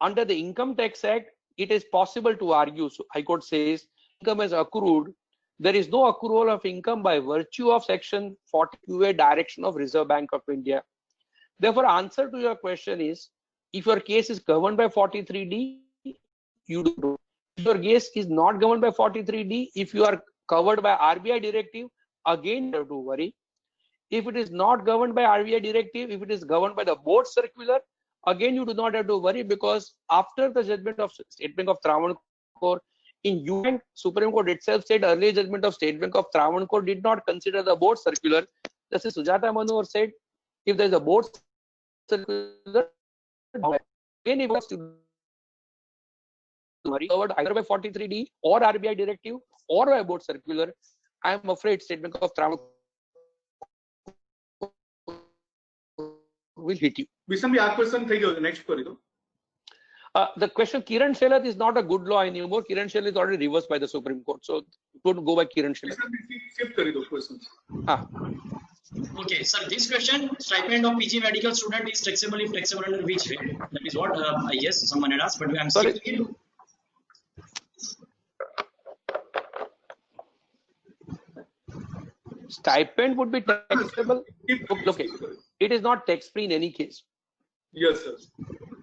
under the Income Tax Act, it is possible to argue, so High Court says, income is accrued, there is no accrual of income by virtue of Section 40QA direction of Reserve Bank of India. Therefore, answer to your question is, if your case is governed by 43D, you do. If your case is not governed by 43D, if you are covered by RBI directive, again you have to worry. If it is not governed by RBI directive, if it is governed by the board circular, again you do not have to worry, because after the judgment of State Bank of Travancore, in UN, Supreme Court itself said earlier judgment of State Bank of Travancore did not consider the board circular. Justice Sujata Manohar said, if there is a board circular, again it was to worry covered either by 43D or RBI directive or by board circular. I am afraid State Bank of Travancore will hit you. Bishan bhi aap question થઈ ગયો, next કરી દો. The question Kiran Shelat is not a good law anymore. Kiran Shelat is already reversed by the Supreme Court. So don't go by Kiran Shelat. Skip kari do question. Okay, sir, this question, stipend of PG medical student is taxable if taxable under which head? That is what I guess someone had asked, but I'm Sorry. skipping it. Stipend would be taxable. Okay, it is not tax free in any case. Yes, sir.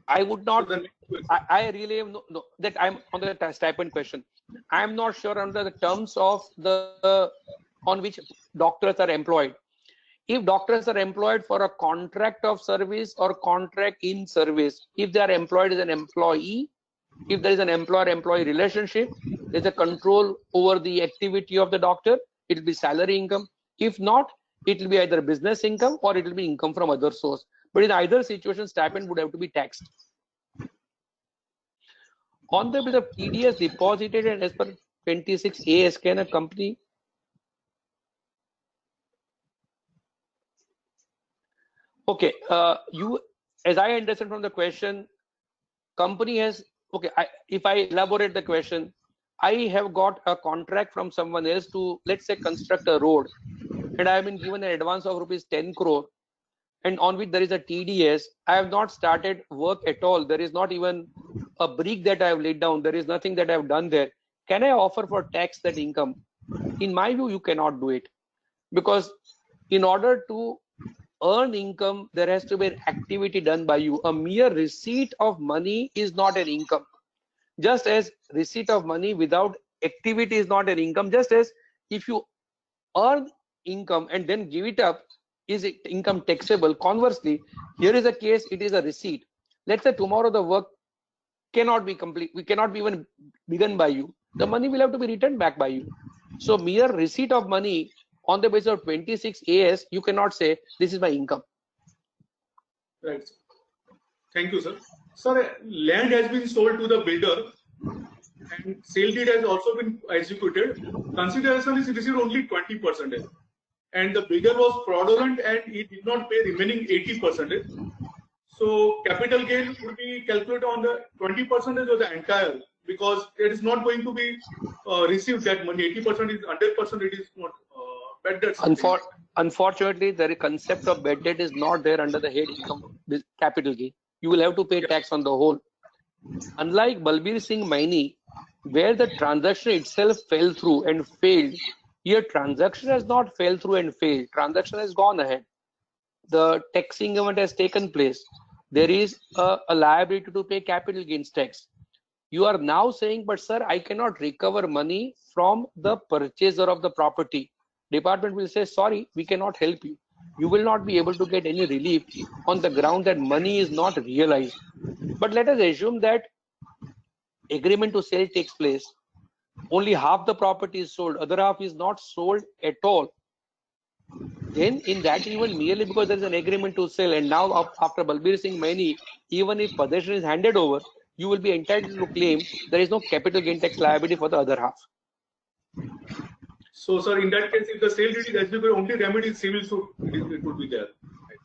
I would not. So the next question. I really have no that I'm on the stipend question. I am not sure under the terms of the on which doctors are employed. If doctors are employed for a contract of service or contract in service, if they are employed as an employee, if there is an employer-employee relationship, there's a control over the activity of the doctor, it will be salary income. If not, it will be either business income or it will be income from other source. But in either situation, stipend would have to be taxed. On the bit of TDS deposited and as per 26A, can a company okay, you, as I understand from the question, company has, okay, if I elaborate the question, I have got a contract from someone else to, let's say, construct a road, and I have been given an advance of rupees 10 crore, and on which there is a TDS. I have not started work at all. There is not even a brick that I have laid down. There is nothing that I have done there. Can I offer for tax that income? In my view, you cannot do it, because in order to earn income, there has to be an activity done by you. A mere receipt of money is not an income. Just as receipt of money without activity is not an income, just as if you earn income and then give it up, is it income taxable? Conversely, here is a case, it is a receipt. Let's say tomorrow the work cannot be complete, we cannot be even begun by you. The money will have to be returned back by you. So mere receipt of money on the basis of 26 AS, you cannot say this is my income. Right. Thank you, sir. Sir, land has been sold to the builder and sale deed has also been executed. Consideration is received only 20%. And the builder was fraudulent and he did not pay remaining 80%. So capital gain would be calculated on the 20% of the entire, because it is not going to be received that money. 80% is 100%. It is not bad debt. Unfortunately, the concept of bad debt is not there under the head income capital gain. You will have to pay tax on the whole. Unlike Balbir Singh Maini, where the transaction itself fell through and failed, here transaction has not fell through and failed. Transaction has gone ahead. The taxing event has taken place. There is a liability to pay capital gains tax. You are now saying, but sir, I cannot recover money from the purchaser of the property. Department will say, sorry, we cannot help you. You will not be able to get any relief on the ground that money is not realized. But let us assume that agreement to sale takes place. Only half the property is sold, other half is not sold at all. Then in that event, merely because there is an agreement to sell, and now after Balbir Singh Maini, even if possession is handed over, you will be entitled to claim there is no capital gain tax liability for the other half. So, sir, in that case, if the sale deed is executed, only remedy is civil suit. It would be there.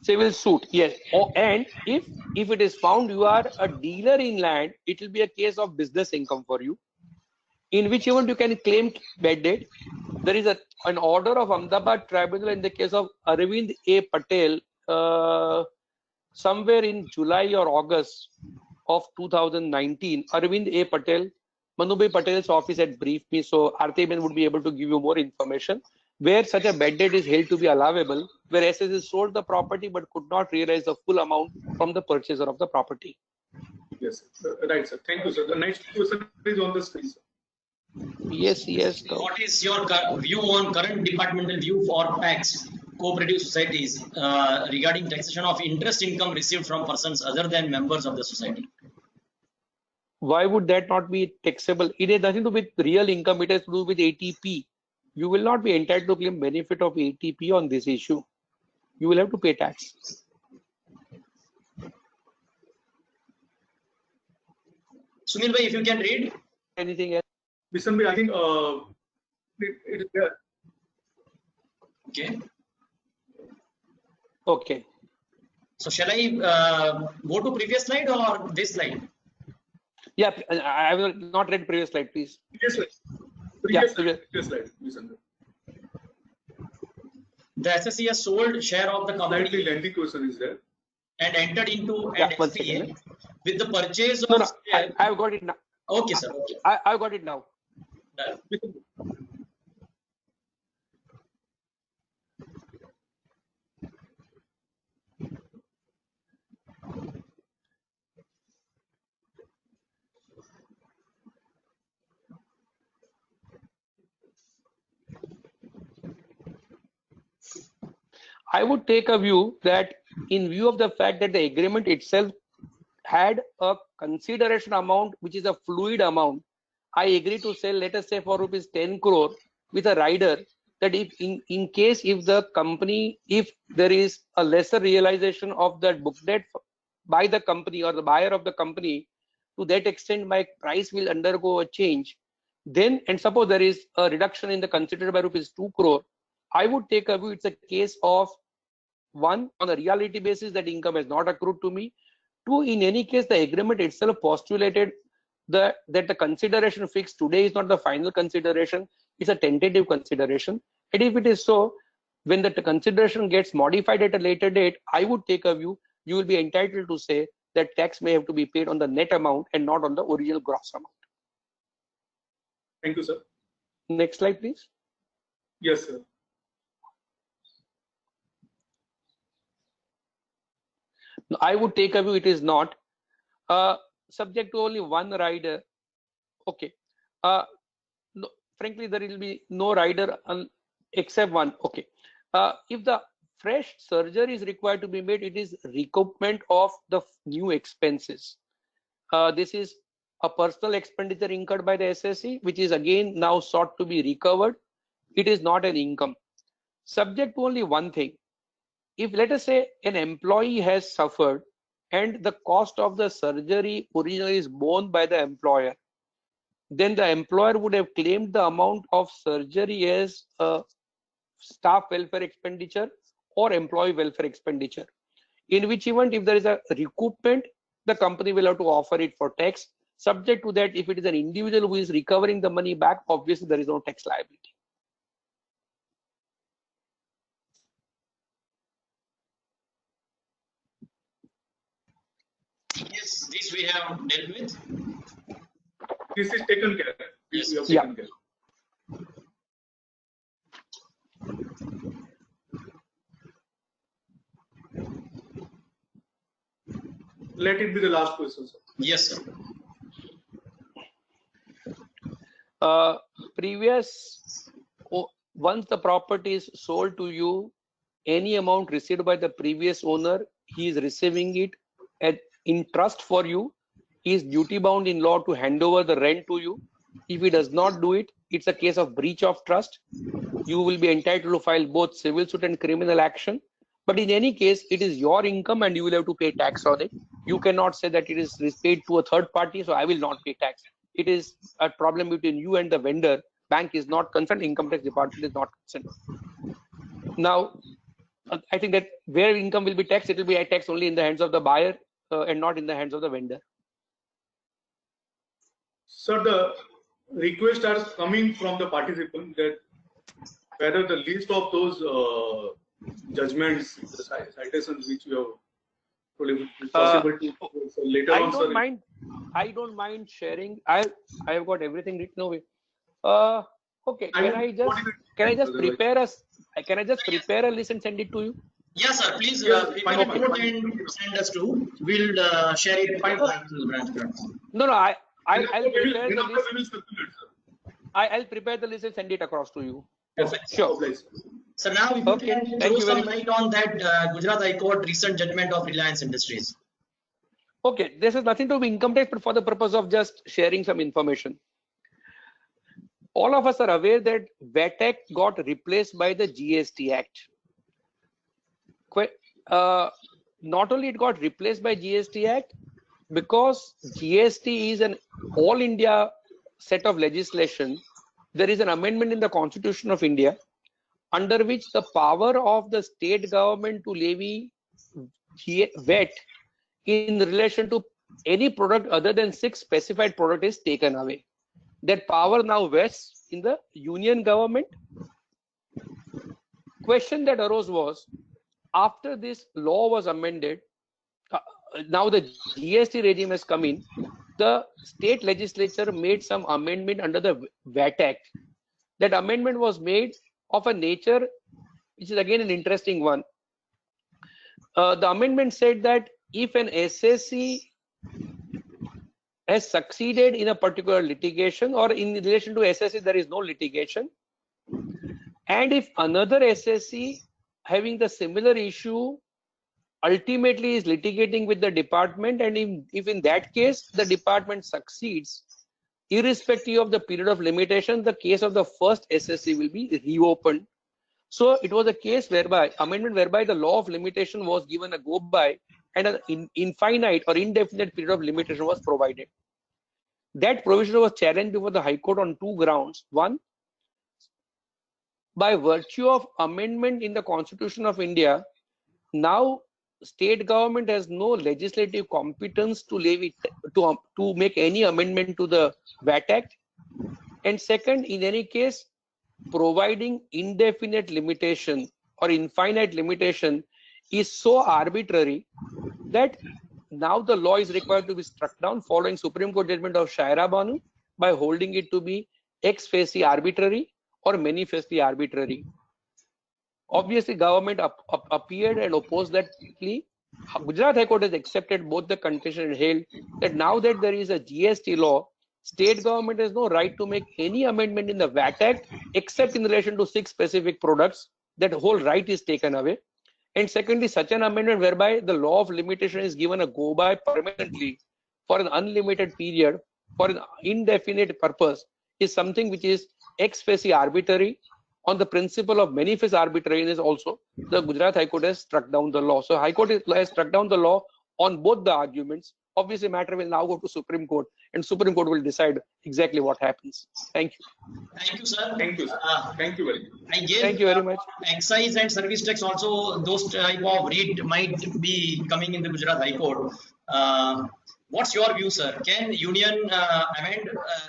Civil suit, yes. And if it is found you are a dealer in land, it will be a case of business income for you, in which event you can claim bad debt. There is an order of Ahmedabad Tribunal in the case of Arvind A. Patel, somewhere in July or August of 2019. Arvind A. Patel, Manubhai Patel's office had briefed me, so Arti-Ben would be able to give you more information, where such a bad debt is held to be allowable, where SS sold the property but could not realize the full amount from the purchaser of the property. Yes, sir. Right, sir. Thank you, sir. The next question is on the screen, sir. Yes. What is your view on current departmental view for PACS, cooperative societies, regarding taxation of interest income received from persons other than members of the society? Why would that not be taxable? It has nothing to do with real income, it has to do with ATP. You will not be entitled to claim benefit of ATP on this issue. You will have to pay tax. Sunil bhai, if you can read. Anything else? Bishan bhai, I think it is there. Okay. Okay. So shall I go to previous slide or this slide? Yeah, I have not read previous slide, please. Previous slide. Yeah, Previous slide. Listen. The SSE has sold share of the Slightly company lengthy question is there. and entered into Yeah, an one SPA second. with the purchase No, of no, share. I've got it now. Okay, sir. Okay. I've got it now. Done. I would take a view that in view of the fact that the agreement itself had a consideration amount which is a fluid amount, I agree to sell, let us say, for rupees 10 crore with a rider that if in case if the company, if there is a lesser realization of that book debt by the company or the buyer of the company, to that extent my price will undergo a change, then, and suppose there is a reduction in the considered by rupees 2 crore, I would take a view it's a case of, one, on a reality basis that income has not accrued to me. Two, in any case, the agreement itself postulated that the consideration fixed today is not the final consideration, it's a tentative consideration. And if it is so, when the consideration gets modified at a later date, I would take a view you will be entitled to say that tax may have to be paid on the net amount and not on the original gross amount. Thank you, sir. Next slide, please. Yes, sir. I would take a view it is not subject to only one rider. Okay. No, frankly, there will be no rider except one. Okay. If the fresh surgery is required to be made, it is recoupment of the new expenses. This is a personal expenditure incurred by the SSE, which is again now sought to be recovered. It is not an income. Subject to only one thing. If, let us say, an employee has suffered and the cost of the surgery originally is borne by the employer, then the employer would have claimed the amount of surgery as a staff welfare expenditure or employee welfare expenditure. In which event, if there is a recoupment, the company will have to offer it for tax. Subject to that, if it is an individual who is recovering the money back, obviously there is no tax liability. Yes, this we have dealt with. This is taken care. Yes. We have Yeah. taken care. Let it be the last question, sir. Yes, sir. Once the property is sold to you, any amount received by the previous owner, he is receiving it in trust for you. He is duty bound in law to hand over the rent to you. If he does not do it, it's a case of breach of trust. You will be entitled to file both civil suit and criminal action. But in any case, it is your income and you will have to pay tax on it. You cannot say that it is paid to a third party, so I will not pay tax. It is a problem between you and the vendor. Bank is not concerned, income tax department is not concerned. Now, I think that where income will be taxed, it will be taxed only in the hands of the buyer and not in the hands of the vendor. Sir, the requests are coming from the participant that whether the list of those judgments, the citations which you have possible to later on, sir. I don't mind sharing. I have got everything written away. Okay. Can I just prepare a list and send it to you? Yes, sir. Please prepare fine, a note and send us to. We'll share it. No. I'll prepare the We will list. circulate, sir. I'll prepare the list and send it across to you. Perfect. Sure. So now if you Okay, can thank throw you some very light on that Gujarat High Court recent judgment of Reliance Industries. Okay, this has nothing to do with income tax, but for the purpose of just sharing some information. All of us are aware that VAT Act got replaced by the GST Act. Not only it got replaced by GST Act, because GST is an all India set of legislation, there is an amendment in the Constitution of India under which the power of the state government to levy VAT in relation to any product other than 6 specified product is taken away. That power now vests in the union government. Question that arose was, after this law was amended, now the GST regime has come in, the state legislature made some amendment under the VAT Act. That amendment was made of a nature which is again an interesting one. The amendment said that if an SSC has succeeded in a particular litigation, or in relation to SSC there is no litigation, and if another SSC having the similar issue ultimately is litigating with the department, and if in that case the department succeeds, irrespective of the period of limitation, the case of the first SSC will be reopened. So it was a case whereby amendment whereby the law of limitation was given a go by, and an infinite or indefinite period of limitation was provided. That provision was challenged before the High Court on 2 grounds. One, by virtue of amendment in the Constitution of India, now state government has no legislative competence to levy to make any amendment to the VAT Act. And second, in any case, providing indefinite limitation or infinite limitation is so arbitrary that now the law is required to be struck down following Supreme Court judgment of Shaira Banu by holding it to be ex facie arbitrary or manifestly arbitrary. Obviously, government appeared and opposed that plea. Gujarat High Court has accepted both the contention and held that now that there is a GST law, state government has no right to make any amendment in the VAT Act except in relation to 6 specific products. That whole right is taken away. And secondly, such an amendment whereby the law of limitation is given a go by permanently for an unlimited period for an indefinite purpose is something which is ex facie arbitrary. On the principle of manifest arbitrariness also, the Gujarat High Court has struck down the law. So High Court has struck down the law on both the arguments. Obviously, matter will now go to Supreme Court, and Supreme Court will decide exactly what happens. Thank you. Thank you, sir. Thank you, sir. Thank you very much. I gave, Thank you very much. Excise and service tax also, those type of read might be coming in the Gujarat High Court. What's your view, sir? Can union amend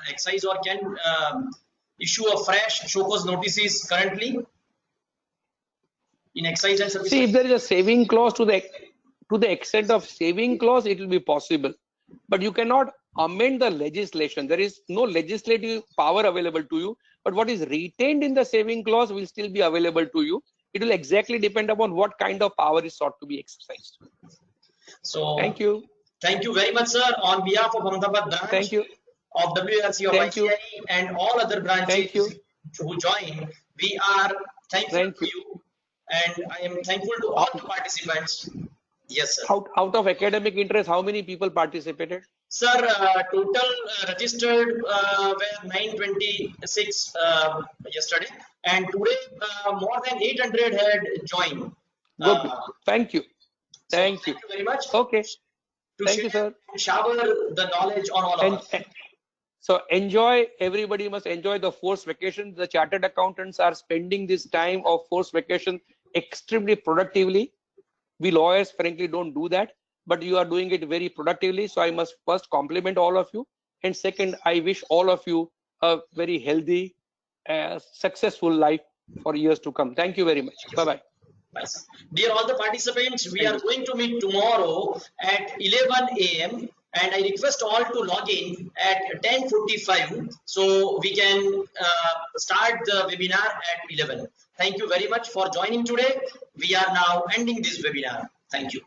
excise, or can issue a fresh show cause notices currently in excise and service? See, if there is a saving clause to the extent of saving clause, it will be possible. But you cannot amend the legislation. There is no legislative power available to you. But what is retained in the saving clause will still be available to you. It will exactly depend upon what kind of power is sought to be exercised. So thank you. Thank you very much, sir. On behalf of Ahmedabad branch, thank you, of WLC of ICI and all other branches who join, we are thankful to you, and I am thankful to all the participants. Yes, sir. Out of academic interest, how many people participated? Sir, total registered were 926 yesterday, and today more than 800 had joined. Good. Thank you. Thank you very much. Okay. Thank you, sir. Shower the knowledge on all of us. So enjoy, everybody must enjoy the forced vacation. The chartered accountants are spending this time of forced vacation extremely productively. We lawyers frankly don't do that, but you are doing it very productively. So I must first compliment all of you. And second, I wish all of you a very healthy, successful life for years to come. Thank you very much. Bye-bye. Nice. Dear all the participants, we are going to meet tomorrow at 11 a.m. and I request all to log in at 10:45 so we can start the webinar at 11. Thank you very much for joining today. We are now ending this webinar. Thank you.